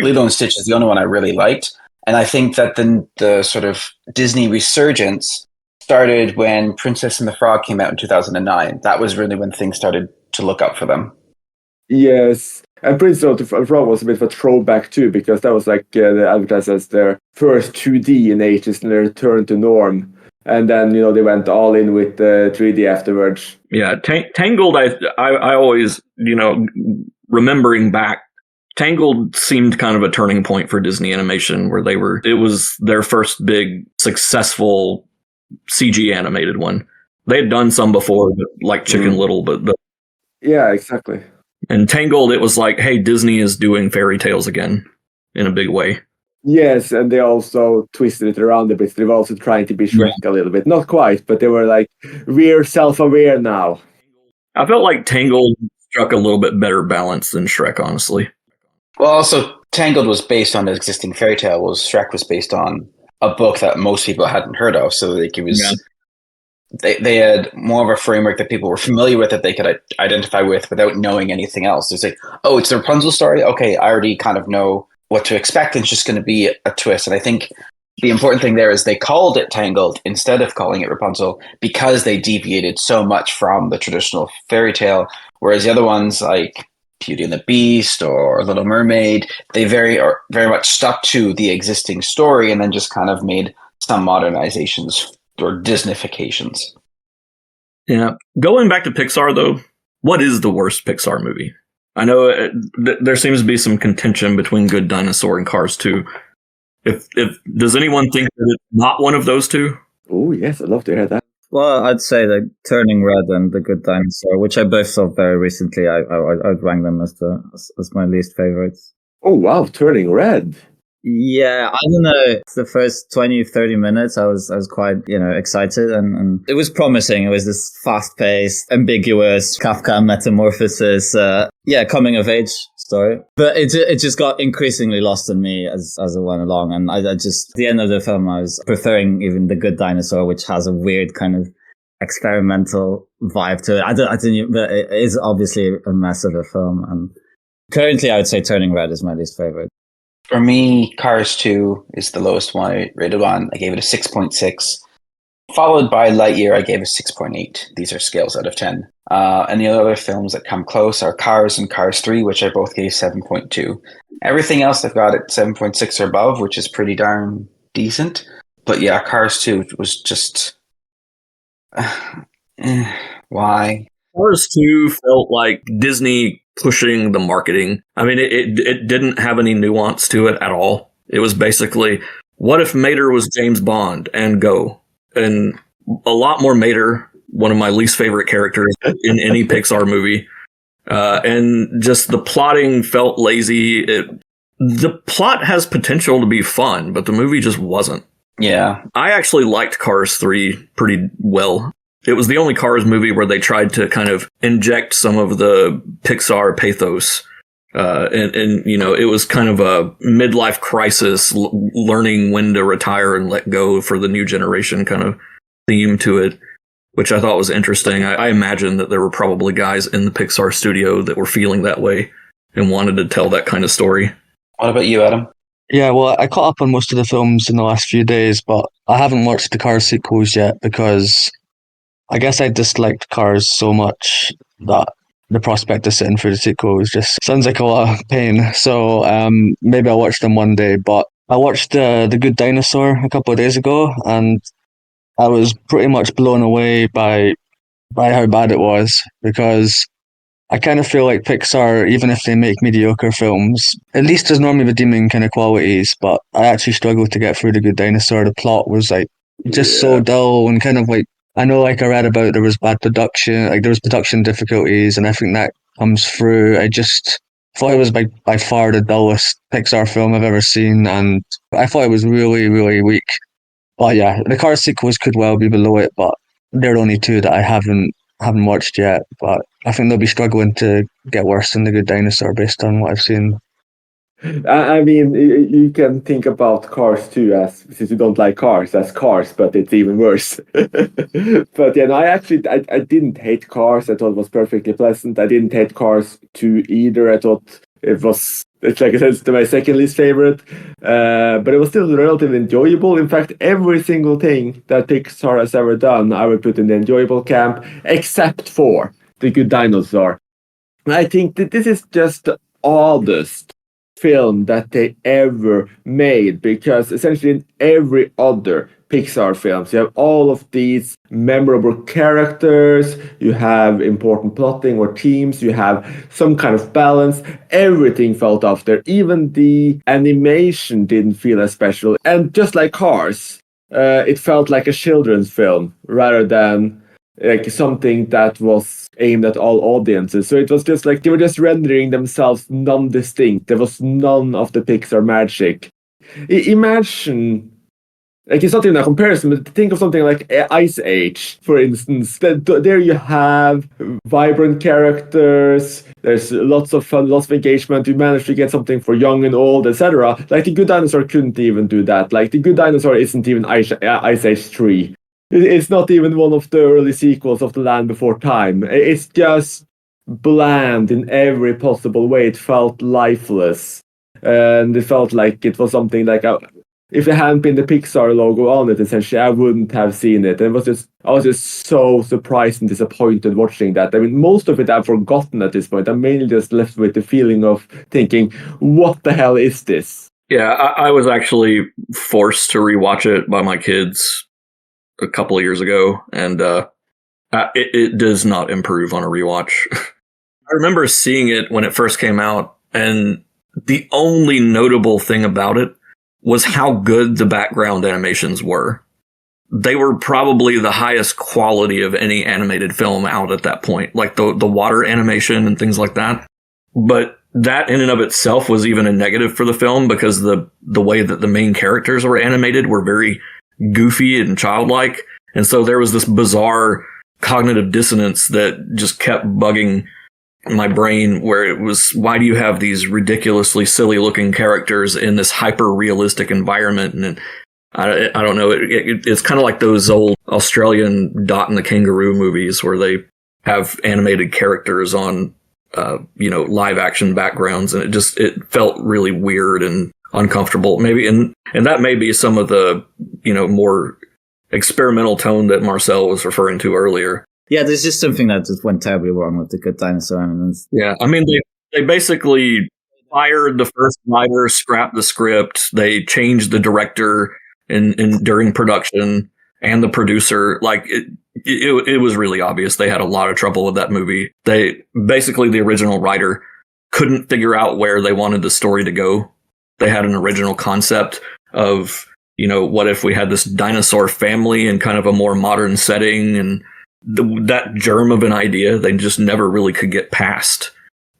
Lilo and Stitch is the only one I really liked. And I think that the sort of Disney resurgence started when Princess and the Frog came out in 2009. That was really when things started to look up for them. Yes. And Princess of the Frog was a bit of a throwback too, because that was like the advertised as their first 2D in ages and their return to norm. And then, they went all in with 3D afterwards. Yeah, Tangled, I always, remembering back, Tangled seemed kind of a turning point for Disney Animation, where it was their first big, successful CG animated one. They had done some before, like Chicken Little, but yeah, exactly. And Tangled, it was like, hey, Disney is doing fairy tales again in a big way. Yes, and they also twisted it around a bit. They were also trying to be Shrek a little bit. Not quite, but they were like, we're self-aware now. I felt like Tangled struck a little bit better balance than Shrek, honestly. Well, also, Tangled was based on an existing fairy tale, while Shrek was based on a book that most people hadn't heard of. So like it was... Yeah. They had more of a framework that people were familiar with, that they could identify with without knowing anything else. It's like, oh, it's the Rapunzel story? Okay, I already kind of know what to expect, and it's just going to be a twist. And I think the important thing there is they called it Tangled instead of calling it Rapunzel because they deviated so much from the traditional fairy tale, whereas the other ones like Beauty and the Beast or Little Mermaid, they very much stuck to the existing story and then just kind of made some modernizations or Disneyfications. Yeah. Going back to Pixar, though, what is the worst Pixar movie? I know there seems to be some contention between Good Dinosaur and Cars 2. If does anyone think that it's not one of those two? Oh, yes, I'd love to hear that. Well, I'd say that Turning Red and The Good Dinosaur, which I both saw very recently, I'd rank them as my least favorites. Oh, wow, Turning Red. Yeah, I don't know. The first 20, 30 minutes, I was quite, excited and it was promising. It was this fast-paced, ambiguous Kafka metamorphosis, coming of age story. But it just got increasingly lost in me as it went along. And I just, at the end of the film, I was preferring even The Good Dinosaur, which has a weird kind of experimental vibe to it. I don't, but it is obviously a mess of a film. And currently, I would say Turning Red is my least favorite. For me, Cars 2 is the lowest one I rated on. I gave it a 6.6. Followed by Lightyear, I gave a 6.8. These are scales out of 10. And the other films that come close are Cars and Cars 3, which I both gave 7.2. Everything else I've got at 7.6 or above, which is pretty darn decent. But yeah, Cars 2 was just... why? Cars 2 felt like Disney pushing the marketing. I mean, it didn't have any nuance to it at all. It was basically, what if Mater was James Bond and go? And a lot more Mater, one of my least favorite characters in any Pixar movie. And just the plotting felt lazy. The plot has potential to be fun, but the movie just wasn't. Yeah. I actually liked Cars 3 pretty well. It was the only Cars movie where they tried to kind of inject some of the Pixar pathos. And you know, it was kind of a midlife crisis, learning when to retire and let go for the new generation kind of theme to it, which I thought was interesting. I imagine that there were probably guys in the Pixar studio that were feeling that way and wanted to tell that kind of story. What about you, Adam? Yeah, well, I caught up on most of the films in the last few days, but I haven't watched the Cars sequels yet because I guess I disliked Cars so much that the prospect of sitting through the sequels just sounds like a lot of pain. So maybe I'll watch them one day. But I watched The Good Dinosaur a couple of days ago, and I was pretty much blown away by how bad it was, because I kind of feel like Pixar, even if they make mediocre films, at least there's normally redeeming kind of qualities, but I actually struggled to get through The Good Dinosaur. The plot was like just so dull and kind of like, I know, like I read about there was bad production, like there was production difficulties, and I think that comes through. I just thought it was by far the dullest Pixar film I've ever seen, and I thought it was really, really weak. But yeah, the Cars sequels could well be below it, but there are only two that I haven't watched yet. But I think they'll be struggling to get worse than The Good Dinosaur based on what I've seen. I mean, you can think about Cars too, as since you don't like Cars, as Cars, but it's even worse. But yeah, no, I didn't hate Cars. I thought it was perfectly pleasant. I didn't hate Cars 2 either. I thought it's like I said, it's my second least favorite. But it was still relatively enjoyable. In fact, every single thing that Pixar has ever done, I would put in the enjoyable camp, except for The Good Dinosaur. I think that this is just the oddest film that they ever made, because essentially in every other Pixar films you have all of these memorable characters, you have important plotting or themes, you have some kind of balance. Everything felt off there. Even the animation didn't feel as special, and just like Cars, it felt like a children's film rather than like something that was aimed at all audiences. So it was just like they were just rendering themselves non-distinct. There was none of the Pixar magic. Imagine, like, it's not even a comparison, but think of something like Ice Age, for instance. There you have vibrant characters, there's lots of fun, lots of engagement, you manage to get something for young and old, etc. Like, The Good Dinosaur couldn't even do that. Like, The Good Dinosaur isn't even Ice Age 3. It's not even one of the early sequels of The Land Before Time. It's just bland in every possible way. It felt lifeless. And it felt like it was something like, if it hadn't been the Pixar logo on it, essentially, I wouldn't have seen it. I was just so surprised and disappointed watching that. I mean, most of it I've forgotten at this point. I'm mainly just left with the feeling of thinking, what the hell is this? Yeah, I was actually forced to rewatch it by my kids a couple of years ago, and it does not improve on a rewatch. I remember seeing it when it first came out, and the only notable thing about it was how good the background animations were. They were probably the highest quality of any animated film out at that point, like the water animation and things like that. But that in and of itself was even a negative for the film, because the way that the main characters were animated were very goofy and childlike. And so there was this bizarre cognitive dissonance that just kept bugging my brain, where it was, why do you have these ridiculously silly looking characters in this hyper realistic environment? And I don't know, it's kind of like those old Australian Dot and the Kangaroo movies where they have animated characters on live action backgrounds, and it felt really weird and uncomfortable. Maybe and that may be some of the more experimental tone that Marcel was referring to earlier. Yeah, there's just something that just went terribly wrong with The Good Dinosaur. I mean, Yeah, I mean, they basically fired the first writer, scrapped the script, they changed the director in during production and the producer. Like it was really obvious they had a lot of trouble with that movie. They basically, the original writer couldn't figure out where they wanted the story to go. They had an original concept of, what if we had this dinosaur family in kind of a more modern setting, and that germ of an idea they just never really could get past.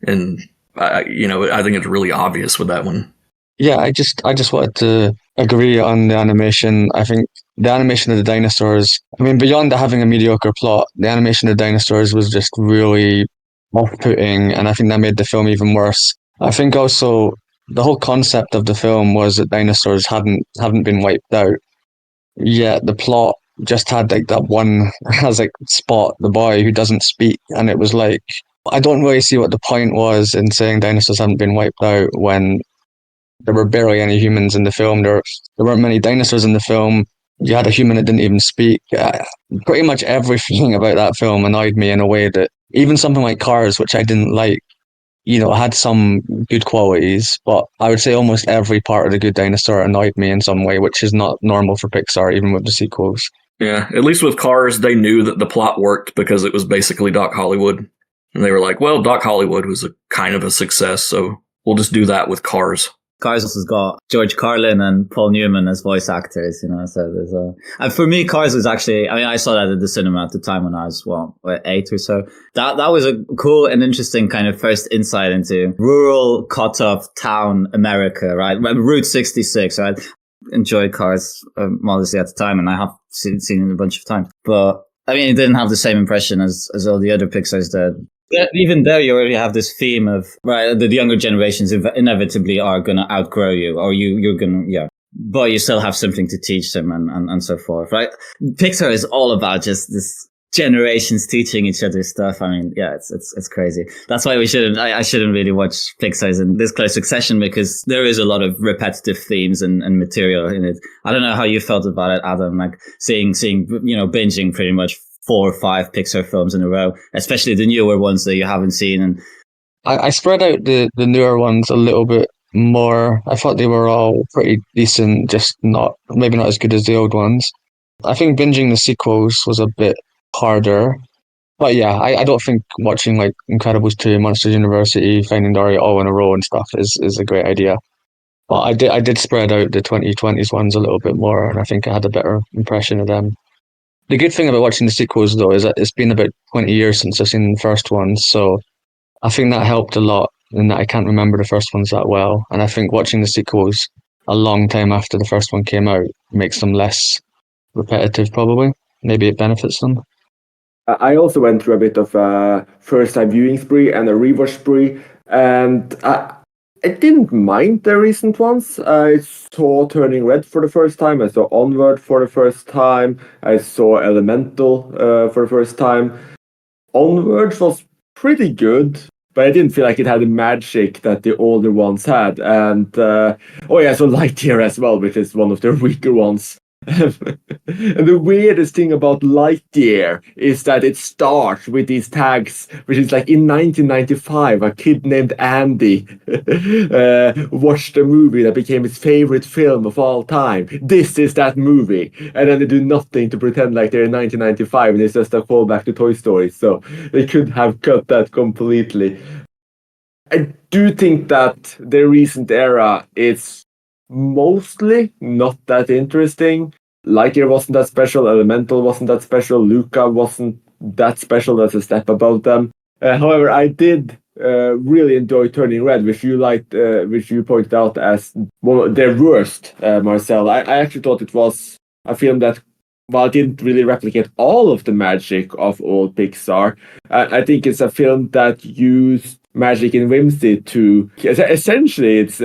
And I think it's really obvious with that one. Yeah, I just wanted to agree on the animation. I think the animation of the dinosaurs, I mean, beyond having a mediocre plot, the animation of the dinosaurs was just really off-putting, and I think that made the film even worse. I think also the whole concept of the film was that dinosaurs haven't been wiped out, yet the plot just had like that one has like Spot, the boy who doesn't speak, and it was like, I don't really see what the point was in saying dinosaurs haven't been wiped out when there were barely any humans in the film. There weren't many dinosaurs in the film. You had a human that didn't even speak. Pretty much everything about that film annoyed me in a way that even something like Cars, which I didn't like, had some good qualities, but I would say almost every part of The Good Dinosaur annoyed me in some way, which is not normal for Pixar, even with the sequels. Yeah, at least with Cars, they knew that the plot worked because it was basically Doc Hollywood. And they were like, well, Doc Hollywood was a kind of a success, so we'll just do that with Cars. Cars has got George Carlin and Paul Newman as voice actors, so there's and for me, Cars was actually, I mean, I saw that at the cinema at the time when I was, 8 or so. That was a cool and interesting kind of first insight into rural, cut-off town America, right? Route 66, right? Enjoyed Cars modestly at the time, and I have seen it a bunch of times. But, I mean, it didn't have the same impression as all the other Pixars did. Even there, you already have this theme of, right, the younger generations inevitably are going to outgrow you, or you're going to, but you still have something to teach them and so forth, right? Pixar is all about just this generations teaching each other stuff. I mean, yeah, it's crazy. That's why I shouldn't really watch Pixar's in this close succession, because there is a lot of repetitive themes and material in it. I don't know how you felt about it, Adam, like seeing, binging pretty much 4 or 5 Pixar films in a row, especially the newer ones that you haven't seen. And I spread out the newer ones a little bit more. I thought they were all pretty decent, just maybe not as good as the old ones. I think binging the sequels was a bit harder. But yeah, I don't think watching like Incredibles 2, Monsters University, Finding Dory all in a row and stuff is a great idea. But I did spread out the 2020s ones a little bit more, and I think I had a better impression of them. The good thing about watching the sequels, though, is that it's been about 20 years since I've seen the first ones, so I think that helped a lot in that I can't remember the first ones that well. And I think watching the sequels a long time after the first one came out makes them less repetitive, probably. Maybe it benefits them. I also went through a bit of a first-time viewing spree and a rewatch spree, and I didn't mind the recent ones. I saw Turning Red for the first time. I saw Onward for the first time. I saw Elemental for the first time. Onward was pretty good, but I didn't feel like it had the magic that the older ones had. And I saw Lightyear as well, which is one of the weaker ones. And the weirdest thing about Lightyear is that it starts with these tags, which is like in 1995, a kid named Andy watched a movie that became his favorite film of all time. This is that movie. And then they do nothing to pretend like they're in 1995, and it's just a callback to Toy Story. So they could have cut that completely. I do think that the recent era is mostly not that interesting. Lightyear wasn't that special, Elemental wasn't that special, Luca wasn't that special, that's a step above them. However, I did really enjoy Turning Red, which you pointed out as one of their worst, Marcel. I actually thought it was a film that, while it didn't really replicate all of the magic of old Pixar, I think it's a film that used magic and whimsy to, essentially it's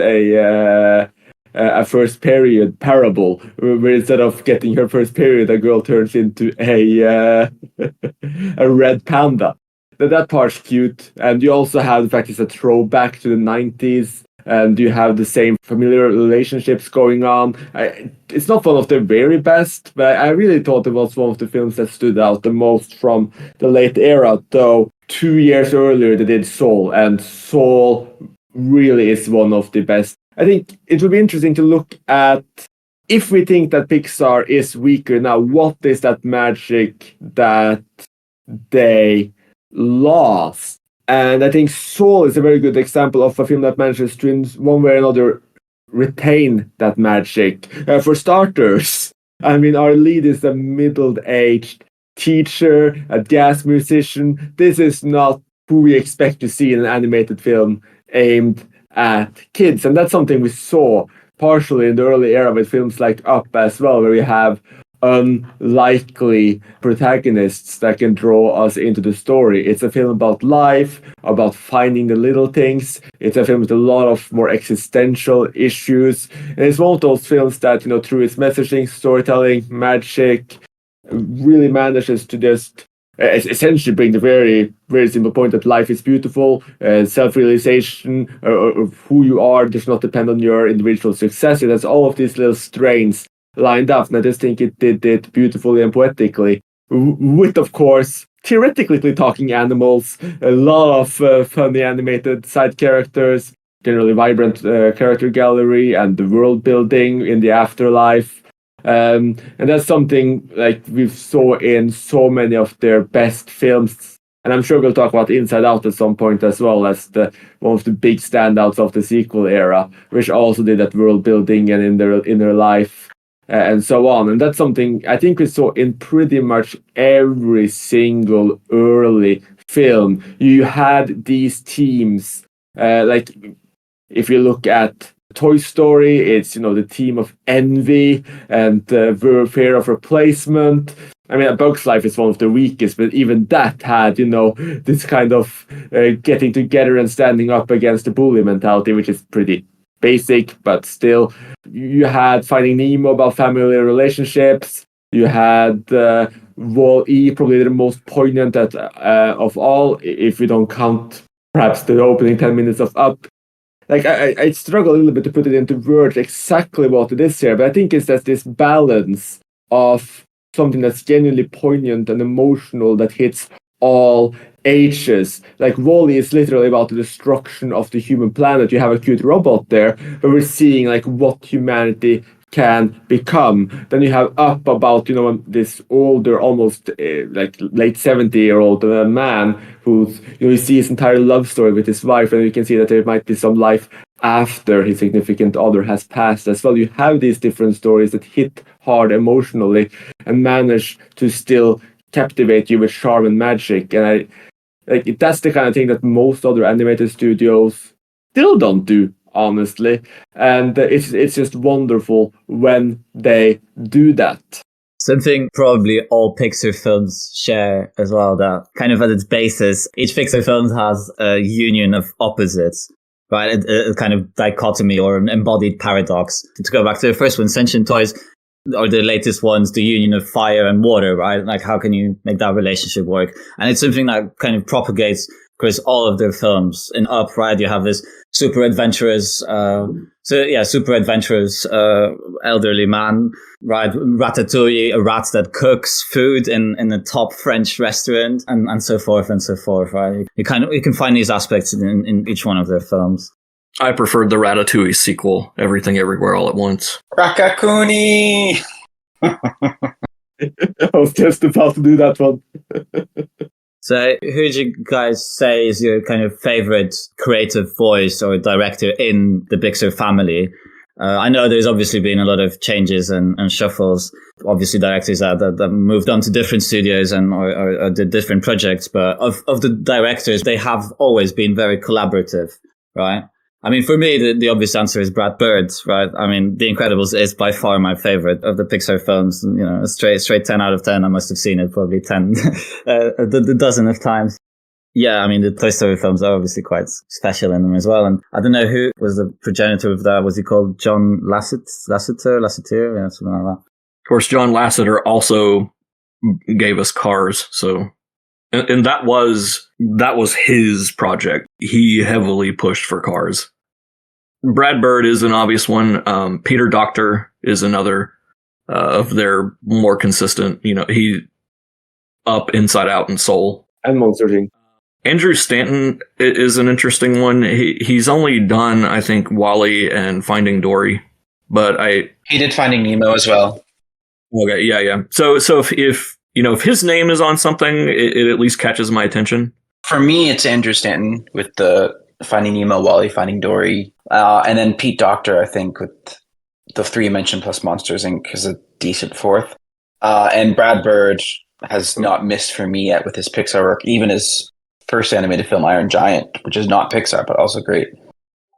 a first period parable, where instead of getting her first period, a girl turns into a red panda. That part's cute, and you also have the fact it's a throwback to the 90s. and you have the same familiar relationships going on. It's not one of the very best, but I really thought it was one of the films that stood out the most from the late era, though 2 years earlier they did Soul, and Soul really is one of the best. I think it will be interesting to look at, if we think that Pixar is weaker now, what is that magic that they lost? And I think Soul is a very good example of a film that manages to, in one way or another, retain that magic. For starters, I mean, our lead is a middle-aged teacher, a jazz musician. This is not who we expect to see in an animated film aimed at kids. And that's something we saw partially in the early era with films like Up as well, where we have unlikely protagonists that can draw us into the story. It's a film about life, about finding the little things. It's a film with a lot of more existential issues. And it's one of those films that, you know, through its messaging, storytelling, magic, really manages to just essentially bring the very, very simple point that life is beautiful, self-realization of who you are does not depend on your individual success. It has all of these little strains lined up, and I just think it did it beautifully and poetically, with, of course, theoretically talking animals, a lot of funny animated side characters, generally vibrant character gallery, and the world building in the afterlife. And that's something like we saw in so many of their best films. And I'm sure we'll talk about Inside Out at some point as well, as one of the big standouts of the sequel era, which also did that world building and in their inner life and so on. And that's something I think we saw in pretty much every single early film. You had these themes, like if you look at Toy Story, it's, you know, the theme of envy and fear of replacement. I mean, A Bug's Life is one of the weakest, but even that had, you know, this kind of getting together and standing up against the bully mentality, which is pretty basic, but still. You had Finding Nemo about family relationships. You had Wall-E, probably the most poignant of all, if we don't count perhaps the opening 10 minutes of Up. Like, I struggle a little bit to put it into words exactly what it is here, but I think it's just this balance of something that's genuinely poignant and emotional that hits all ages. Like, Wall-E is literally about the destruction of the human planet. You have a cute robot there, but we're seeing like what humanity can become. Then you have Up about, you know, this older, almost like late 70-year-old man who's, you know, you see his entire love story with his wife, and you can see that there might be some life after his significant other has passed as well. You have these different stories that hit hard emotionally and manage to still captivate you with charm and magic. And that's the kind of thing that most other animated studios still don't do, honestly, and it's just wonderful when they do that. Something probably all Pixar films share as well, that kind of at its basis, each Pixar film has a union of opposites, right? A kind of dichotomy or an embodied paradox. To go back to the first one, Sentient Toys, or the latest ones, the union of fire and water, right? Like, how can you make that relationship work? And it's something that kind of propagates across all of their films. In Up, right, you have this super adventurous elderly man, right? Ratatouille, a rat that cooks food in a top French restaurant, and so forth and so forth, right? You can find these aspects in each one of their films. I preferred the Ratatouille sequel, Everything Everywhere All at Once. Rakakuni! I was just about to do that one. So, who would you guys say is your kind of favorite creative voice or director in the Pixar family? I know there's obviously been a lot of changes and shuffles. Obviously, directors that moved on to different studios or did different projects. But of the directors, they have always been very collaborative, right? I mean, for me, the obvious answer is Brad Bird, right? I mean, The Incredibles is by far my favorite of the Pixar films. You know, a straight 10 out of 10. I must have seen it probably 10, a dozen of times. Yeah, I mean, the Toy Story films are obviously quite special in them as well. And I don't know who was the progenitor of that. Was he called John Lasseter? Yeah, something like that. Of course, John Lasseter also gave us Cars, so... And that was his project. He heavily pushed for Cars. Brad Bird is an obvious one. Peter Docter is another of their more consistent. He Up, Inside Out, and Soul. And Monster Inc. Andrew Stanton is an interesting one. He's only done, I think, WALL-E and Finding Dory, but He did Finding Nemo as well. Okay, yeah. So if his name is on something, it at least catches my attention. For me, it's Andrew Stanton with the Finding Nemo, WALL-E, Finding Dory, and then Pete Docter, I think, with the three you mentioned plus Monsters Inc. is a decent fourth. And Brad Bird has not missed for me yet with his Pixar work, even his first animated film, Iron Giant, which is not Pixar, but also great.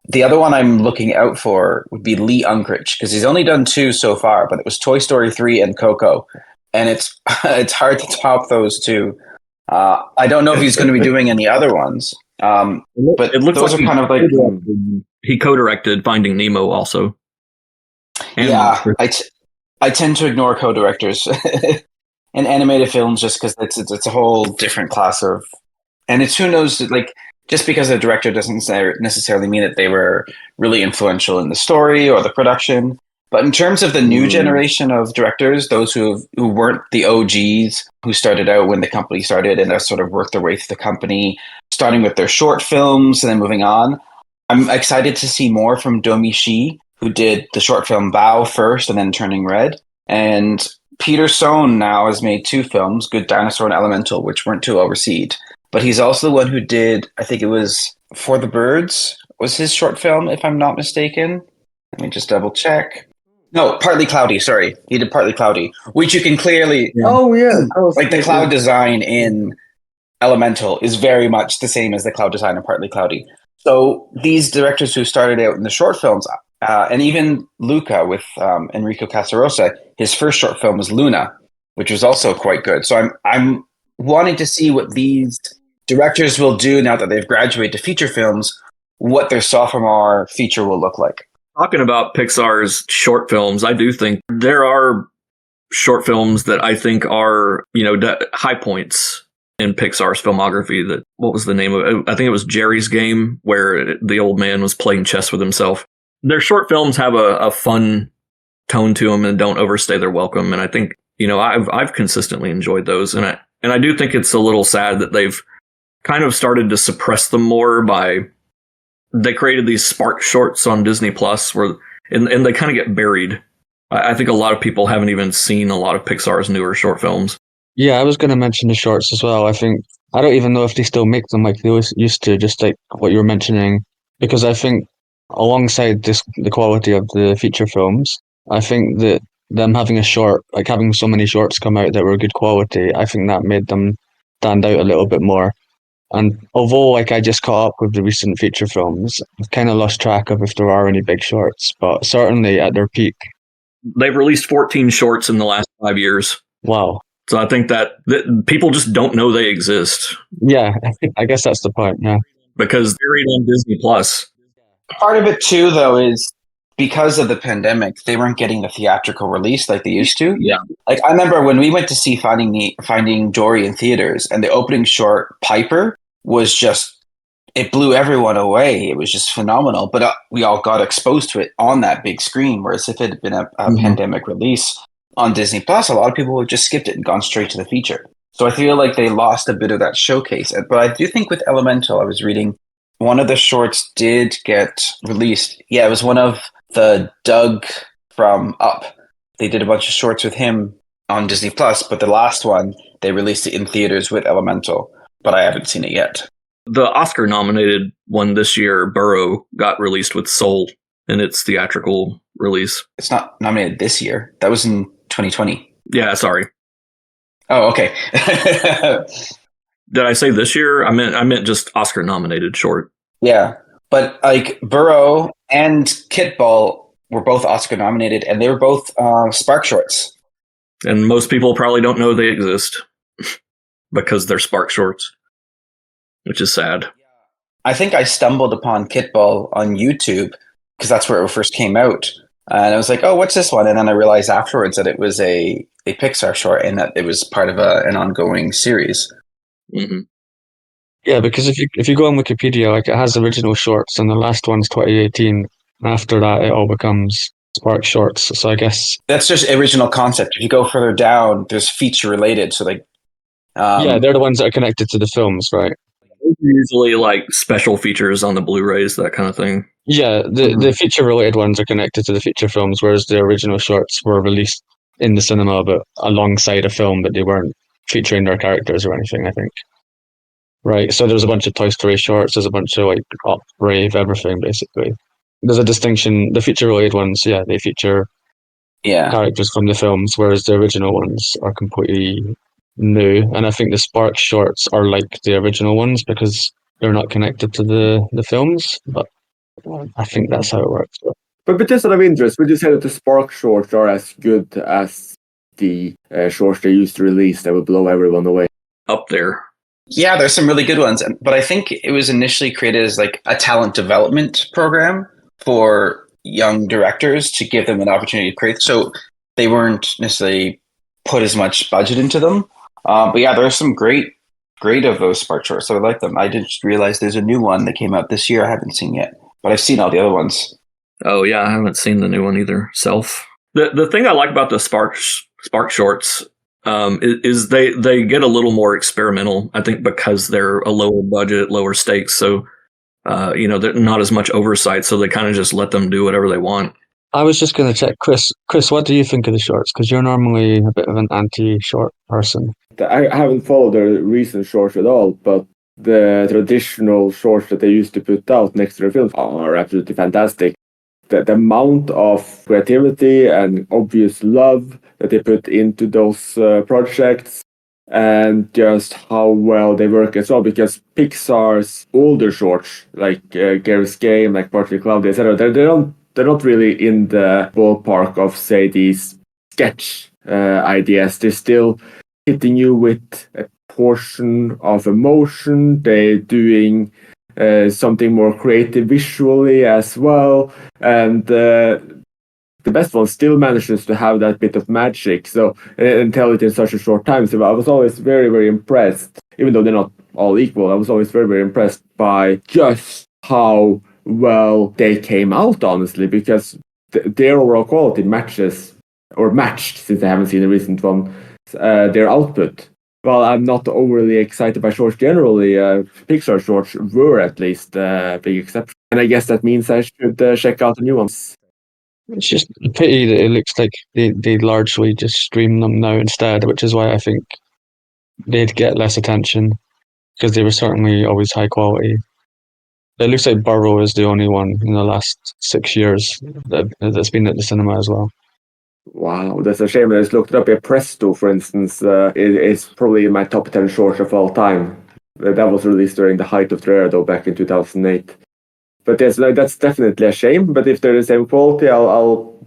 The other one I'm looking out for would be Lee Unkrich, because he's only done two so far, but it was Toy Story 3 and Coco. And it's hard to top those two. I don't know if he's going to be doing any other ones. But it looks those like are kind of like... He co-directed Finding Nemo also. And yeah, I tend to ignore co-directors in animated films just because it's a whole different class of... And it's who knows, like, just because a director doesn't necessarily mean that they were really influential in the story or the production. But in terms of the new generation of directors, those who weren't the OGs, who started out when the company started and have sort of worked their way through the company, starting with their short films and then moving on, I'm excited to see more from Domi Shi, who did the short film Bao first and then Turning Red. And Peter Sohn now has made two films, Good Dinosaur and Elemental, which weren't too well received. But he's also the one who did, I think it was For the Birds, was his short film, if I'm not mistaken. Let me just double check. No, Partly Cloudy, sorry. He did Partly Cloudy, which you can clearly... Oh, yeah. Like the cloud design in Elemental is very much the same as the cloud design in Partly Cloudy. So these directors who started out in the short films, and even Luca with Enrico Casarosa, his first short film was Luna, which was also quite good. So I'm wanting to see what these directors will do now that they've graduated to feature films, what their sophomore feature will look like. Talking about Pixar's short films, I do think there are short films that I think are, high points in Pixar's filmography. That, what was the name of it? I think it was Jerry's Game, where the old man was playing chess with himself. Their short films have a fun tone to them and don't overstay their welcome. And I think, I've consistently enjoyed those. And I do think it's a little sad that they've kind of started to suppress them more by... They created these Spark shorts on Disney Plus, and they kind of get buried. I think a lot of people haven't even seen a lot of Pixar's newer short films. Yeah, I was going to mention the shorts as well. I don't even know if they still make them like they used to, just like what you were mentioning, because I think alongside the quality of the feature films, I think that them having having so many shorts come out that were good quality, I think that made them stand out a little bit more. And although I just caught up with the recent feature films, I've kind of lost track of if there are any big shorts, but certainly at their peak. They've released 14 shorts in the last 5 years. Wow. So I think that people just don't know they exist. Yeah, I guess that's the point, yeah. Because they're on Disney Plus. Part of it too, though, is because of the pandemic, they weren't getting the theatrical release like they used to. Yeah. Like, I remember when we went to see Finding Dory in theaters, and the opening short, Piper, was just, it blew everyone away. It was just phenomenal. But we all got exposed to it on that big screen, whereas if it had been a pandemic release on Disney Plus, a lot of people would have just skipped it and gone straight to the feature. So I feel like they lost a bit of that showcase. But I do think with Elemental, I was reading, one of the shorts did get released. Yeah, it was one of the Doug from Up. They did a bunch of shorts with him on Disney Plus, but the last one, they released it in theaters with Elemental, but I haven't seen it yet. The Oscar-nominated one this year, Burrow, got released with Soul in its theatrical release. It's not nominated this year. That was in 2020. Yeah, sorry. Oh, okay. Did I say this year? I meant just Oscar-nominated short. Yeah, but like Burrow and Kickball were both Oscar-nominated, and they were both Spark shorts. And most people probably don't know they exist because they're Spark shorts, which is sad. I think I stumbled upon Kickball on YouTube because that's where it first came out. And I was like, oh, what's this one? And then I realized afterwards that it was a Pixar short and that it was part of an ongoing series. Mm-hmm. Yeah, because if you go on Wikipedia, like, it has original shorts, and the last one's 2018. After that, it all becomes Spark Shorts. So I guess That's just original concept. If you go further down, there's feature related. So like, yeah, they're the ones that are connected to the films, right? Usually like special features on the Blu-rays, that kind of thing. Yeah, the feature related ones are connected to the feature films, whereas the original shorts were released in the cinema, but alongside a film, but they weren't featuring their characters or anything, I think. Right, so there's a bunch of Toy Story shorts, there's a bunch of like Up, Brave, everything basically. There's a distinction. The feature related ones, yeah, they feature yeah, characters from the films, whereas the original ones are completely new. And I think the Spark shorts are like the original ones because they're not connected to the films, but I think that's how it works. But just out of interest, would you say that the Spark shorts are as good as the shorts they used to release that would blow everyone away? Up there. yeah, there's some really good ones. But I think it was initially created as like a talent development program for young directors to give them an opportunity to create. So they weren't necessarily put as much budget into them. But yeah, there's some great of those Spark shorts. So I like them. I didn't realize there's a new one that came out this year. I haven't seen yet, but I've seen all the other ones. Oh yeah, I haven't seen the new one either. Self. The thing I like about the Spark shorts is they get a little more experimental. I think because they're a lower budget, lower stakes, so they're not as much oversight. So they kind of just let them do whatever they want. I was just going to check, Chris. Chris, what do you think of the shorts? Because you're normally a bit of an anti-short person. I haven't followed the recent shorts at all, but the traditional shorts that they used to put out next to their films are absolutely fantastic. The amount of creativity and obvious love that they put into those projects, and just how well they work as well, because Pixar's older shorts, like Gary's Game, like Partly Cloudy, etc., they're not really in the ballpark of, say, these sketch ideas. They're still hitting you with a portion of emotion. They're doing something more creative visually as well, and the best one still manages to have that bit of magic. So and tell it in such a short time. So I was always very, very impressed, even though they're not all equal. I was always very, very impressed by just how well they came out, honestly, because their overall quality matched, since I haven't seen the recent one, their output. Well, I'm not overly excited by shorts generally. Pixar shorts were at least a big exception. And I guess that means I should check out the new ones. It's just a pity that it looks like they largely just stream them now instead, which is why I think they'd get less attention because they were certainly always high quality. It looks like Burrow is the only one in the last 6 years that's been at the cinema as well. Wow, that's a shame. I just looked it up. Presto, for instance, is probably in my top 10 shorts of all time. That was released during the height of their era, though, back in 2008. But yes, that's definitely a shame. But if they're the same quality, I'll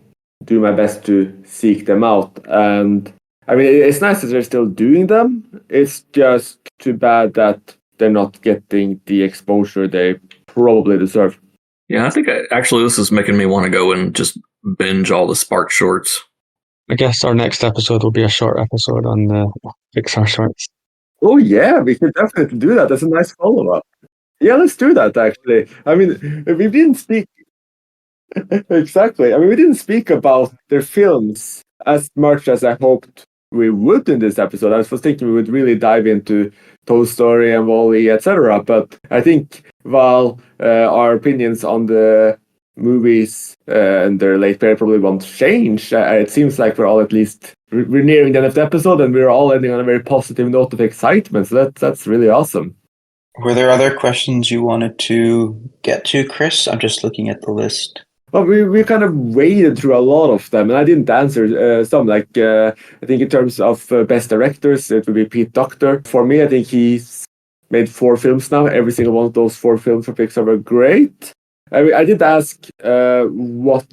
do my best to seek them out. And I mean, it's nice that they're still doing them. It's just too bad that they're not getting the exposure they probably deserve. Yeah, I think actually this is making me want to go and just binge all the Spark shorts. I guess our next episode will be a short episode on the Pixar shorts. Oh yeah, we could definitely do that. That's a nice follow-up. Yeah, let's do that, actually. I mean, we didn't speak exactly. I mean, we didn't speak about their films as much as I hoped we would in this episode. I was thinking we would really dive into Toy Story and Wall-E, etc. But I think while our opinions on the movies and their late period probably won't change, it seems like we're all at least we're nearing the end of the episode, and we're all ending on a very positive note of excitement. So that's really awesome. Were there other questions you wanted to get to, Chris? I'm just looking at the list. Well, we kind of waded through a lot of them, and I didn't answer some. Like, I think in terms of best directors, it would be Pete Docter. For me, I think he's made 4 films now. Every single one of those 4 films for Pixar were great. I mean, I did ask what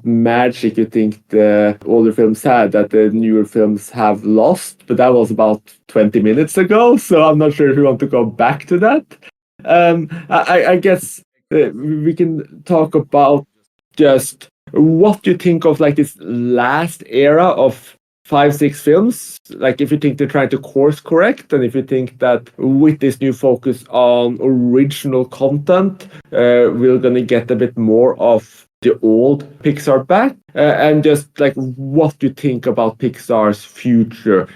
magic you think the older films had that the newer films have lost, but that was about 20 minutes ago, so I'm not sure if you want to go back to that. I guess we can talk about just what you think of like this last era of 5-6 films, like if you think they're trying to course correct, and if you think that with this new focus on original content, we're gonna get a bit more of the old Pixar back, and just like what do you think about Pixar's future,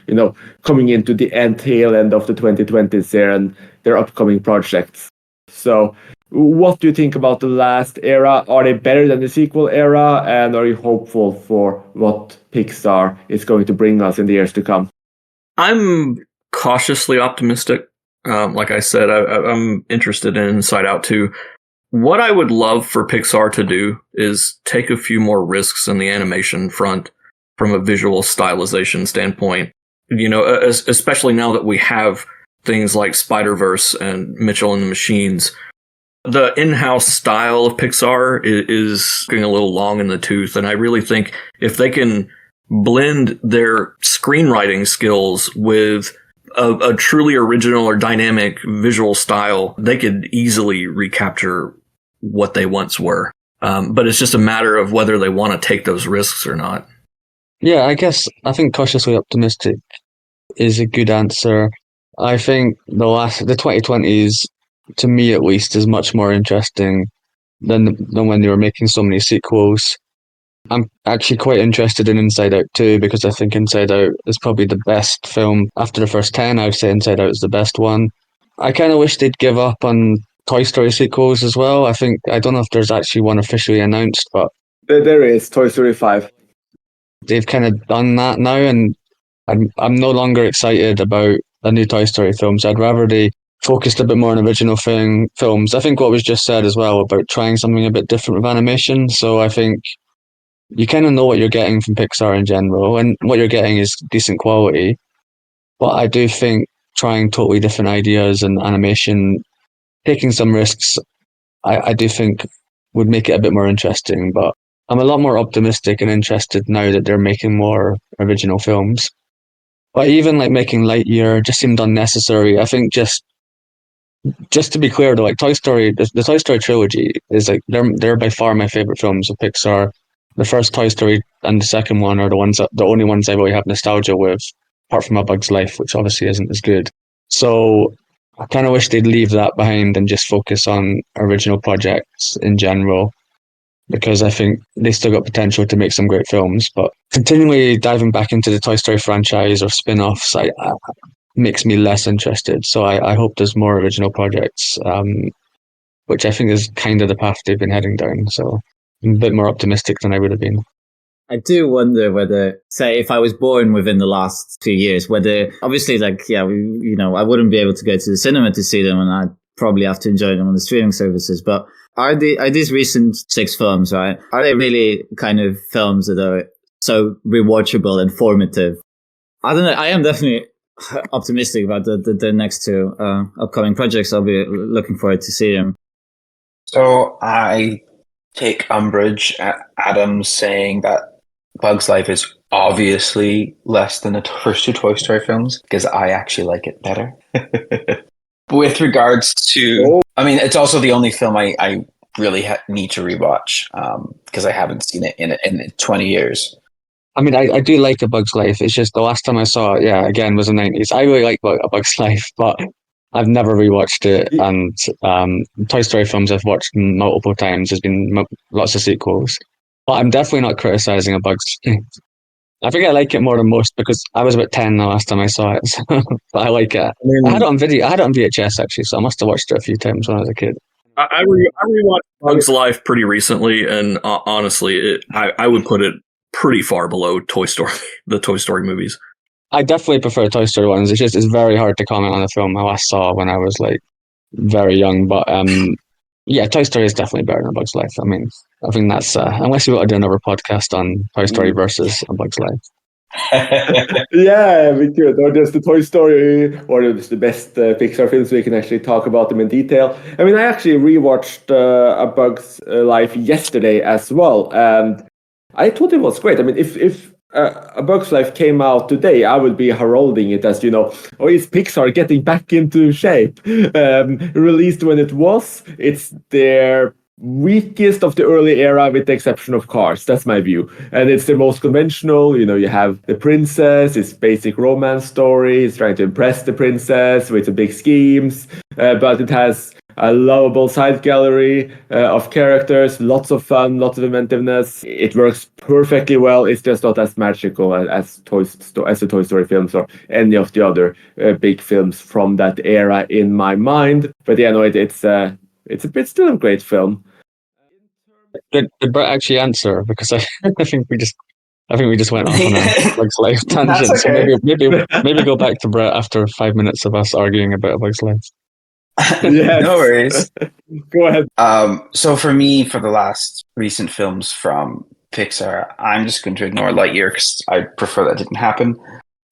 coming into the tail end of the 2020s here and their upcoming projects. So what do you think about the last era? Are they better than the sequel era? And are you hopeful for what Pixar is going to bring us in the years to come? I'm cautiously optimistic. Like I said, I'm interested in Inside Out too. What I would love for Pixar to do is take a few more risks in the animation front from a visual stylization standpoint. Especially now that we have things like Spider-Verse and Mitchell and the Machines. The in-house style of Pixar is getting a little long in the tooth, and I really think if they can blend their screenwriting skills with a truly original or dynamic visual style, they could easily recapture what they once were. But it's just a matter of whether they want to take those risks or not. Yeah, I think cautiously optimistic is a good answer. I think the 2020s, to me at least, is much more interesting than when they were making so many sequels. I'm actually quite interested in Inside Out too, because I think Inside Out is probably the best film. After the first 10, I'd say Inside Out is the best one. I kind of wish they'd give up on Toy Story sequels as well. I don't know if there's actually one officially announced, but There is Toy Story 5. they've kind of done that now, and I'm no longer excited about a new Toy Story film. So I'd rather they focused a bit more on original films. I think what was just said as well about trying something a bit different with animation. So I think you kind of know what you're getting from Pixar in general, and what you're getting is decent quality. But I do think trying totally different ideas and animation, taking some risks, I do think would make it a bit more interesting. But I'm a lot more optimistic and interested now that they're making more original films. But even like making Lightyear just seemed unnecessary. I think just to be clear though, like Toy Story, the Toy Story trilogy is like they're by far my favorite films of Pixar. The first Toy Story and the second one are the only ones I really have nostalgia with, apart from A Bug's Life, which obviously isn't as good. So I kind of wish they'd leave that behind and just focus on original projects in general, because I think they still got potential to make some great films. But continually diving back into the Toy Story franchise or spin-offs, makes me less interested. So I hope there's more original projects, which I think is kind of the path they've been heading down. So I'm a bit more optimistic than I would have been. I do wonder whether, say, if I was born within the last 2 years, whether, obviously, I wouldn't be able to go to the cinema to see them, and I'd probably have to enjoy them on the streaming services. But are these recent 6 films, right? Are they really kind of films that are so rewatchable and formative? I don't know. I am definitely optimistic about the next 2 upcoming projects. I'll be looking forward to see them. So I take umbrage at Adam saying that Bug's Life is obviously less than the first 2 Toy Story films, because I actually like it better. With regards to, I mean, it's also the only film I really need to rewatch, because I haven't seen it in 20 years. I mean, I do like A Bug's Life. It's just the last time I saw it, again, was the 90s. I really like A Bug's Life, but I've never rewatched it. And Toy Story films I've watched multiple times. There's been lots of sequels. But I'm definitely not criticizing A Bug's Life. I think I like it more than most because I was about 10 the last time I saw it. So, but I like it. I had it on video. I had it on VHS actually, so I must have watched it a few times when I was a kid. I rewatched Bug's Life pretty recently, and honestly, I would put it pretty far below Toy Story, the Toy Story movies. I definitely prefer Toy Story ones. It's very hard to comment on a film I last saw when I was like very young. But yeah, Toy Story is definitely better than A Bug's Life. I mean, I think that's unless we want to do another podcast on Toy Story versus A Bug's Life. Yeah, we could. Or just the Toy Story, or just the best Pixar films. We can actually talk about them in detail. I mean, I actually rewatched A Bug's Life yesterday as well, and I thought it was great. I mean, if A Bug's Life came out today, I would be heralding it as, is Pixar getting back into shape? Released when it was, it's their weakest of the early era with the exception of Cars. That's my view. And it's the most conventional. You have the princess, it's basic romance story, it's trying to impress the princess with the big schemes, but it has a lovable side gallery of characters, lots of fun, lots of inventiveness. It works perfectly well. It's just not as magical as the Toy Story films or any of the other big films from that era in my mind. But yeah, no, it's still a great film. Did Brett actually answer? Because I think we just went off on a Bug's Life tangent. That's So okay. maybe go back to Brett after 5 minutes of us arguing about a Bug's Life. Yes. No worries. Go ahead. So for me, for the last recent films from Pixar, I'm just going to ignore Lightyear because I prefer that didn't happen.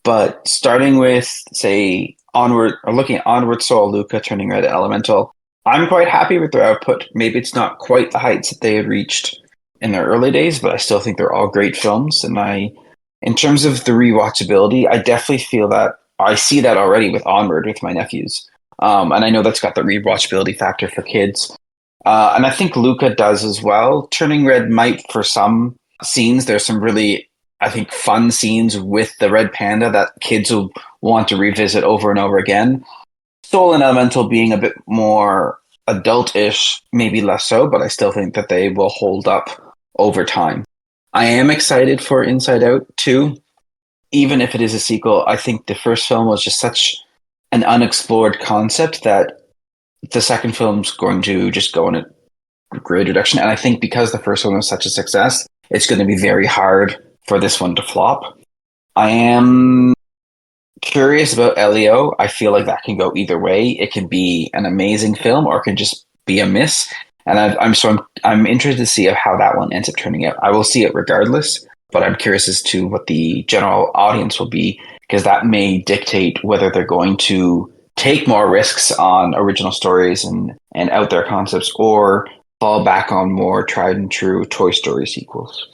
But starting with, say, Onward, or looking at Onward, Soul, Luca, Turning Red, Elemental, I'm quite happy with their output. Maybe it's not quite the heights that they had reached in their early days, but I still think they're all great films. And in terms of the rewatchability, I definitely feel that I see that already with Onward with my nephews. And I know that's got the rewatchability factor for kids. And I think Luca does as well. Turning Red might for some scenes. There's some really, I think, fun scenes with the red panda that kids will want to revisit over and over again. Soul and Elemental being a bit more adult-ish, maybe less so, but I still think that they will hold up over time. I am excited for Inside Out 2. Even if it is a sequel, I think the first film was just such an unexplored concept that the second film's going to just go in a greater direction. And I think because the first one was such a success, it's going to be very hard for this one to flop. I am curious about Elio. I feel like that can go either way. It can be an amazing film or it can just be a miss. And I'm interested to see how that one ends up turning out. I will see it regardless, but I'm curious as to what the general audience will be, because that may dictate whether they're going to take more risks on original stories and out there concepts, or fall back on more tried and true Toy Story sequels.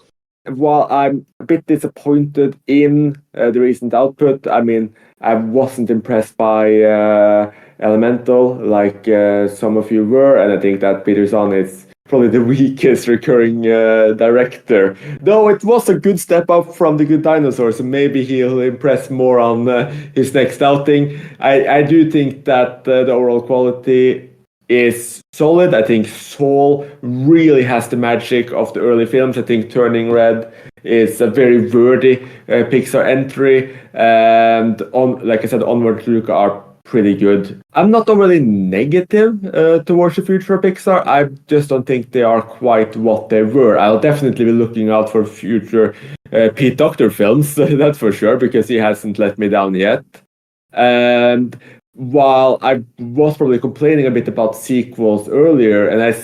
While I'm a bit disappointed in the recent output, I mean, I wasn't impressed by Elemental like some of you were, and I think that Peterson is probably the weakest recurring director. Though it was a good step up from The Good Dinosaur, so maybe he'll impress more on his next outing. I do think that the overall quality is solid. I think Soul really has the magic of the early films. I think Turning Red is a very worthy Pixar entry, and like I said, Onward to Luca are pretty good. I'm not overly negative towards the future of Pixar. I just don't think they are quite what they were. I'll definitely be looking out for future Pete Docter films, that's for sure, because he hasn't let me down yet. And while I was probably complaining a bit about sequels earlier, and I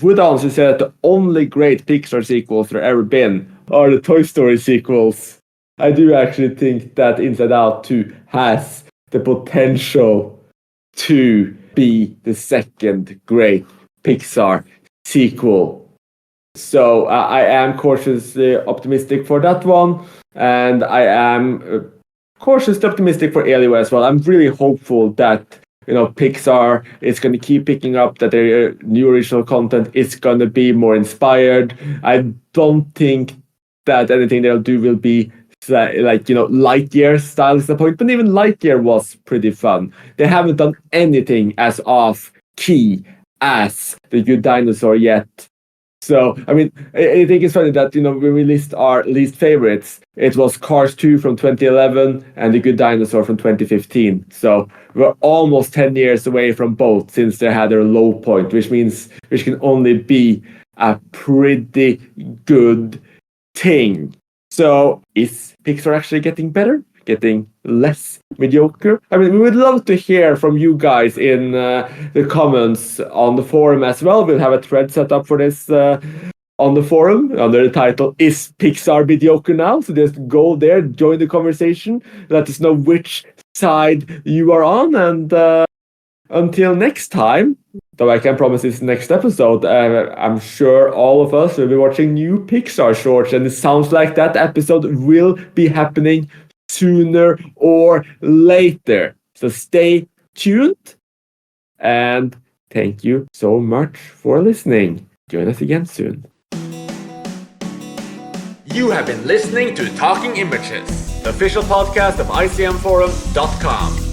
would honestly say that the only great Pixar sequels there ever been are the Toy Story sequels, I do actually think that Inside Out 2 has the potential to be the second great Pixar sequel. So I am cautiously optimistic for that one, and I am cautiously optimistic for Elio as well. I'm really hopeful that Pixar is going to keep picking up, that their new original content is going to be more inspired. I don't think that anything they'll do will be Lightyear style disappointment. Even Lightyear was pretty fun. They haven't done anything as off key as The Good Dinosaur yet. So, I mean, I think it's funny that, when we list our least favorites, it was Cars 2 from 2011 and The Good Dinosaur from 2015. So, we're almost 10 years away from both since they had their low point, which can only be a pretty good thing. So, is Pixar actually getting better? Getting less mediocre? I mean, we would love to hear from you guys in the comments on the forum as well. We'll have a thread set up for this on the forum under the title, Is Pixar Mediocre Now? So just go there, join the conversation, let us know which side you are on, and until next time, though I can promise this next episode, I'm sure all of us will be watching new Pixar shorts, and it sounds like that episode will be happening sooner or later. So stay tuned, and thank you so much for listening. Join us again soon. You have been listening to Talking Images, the official podcast of icmforum.com.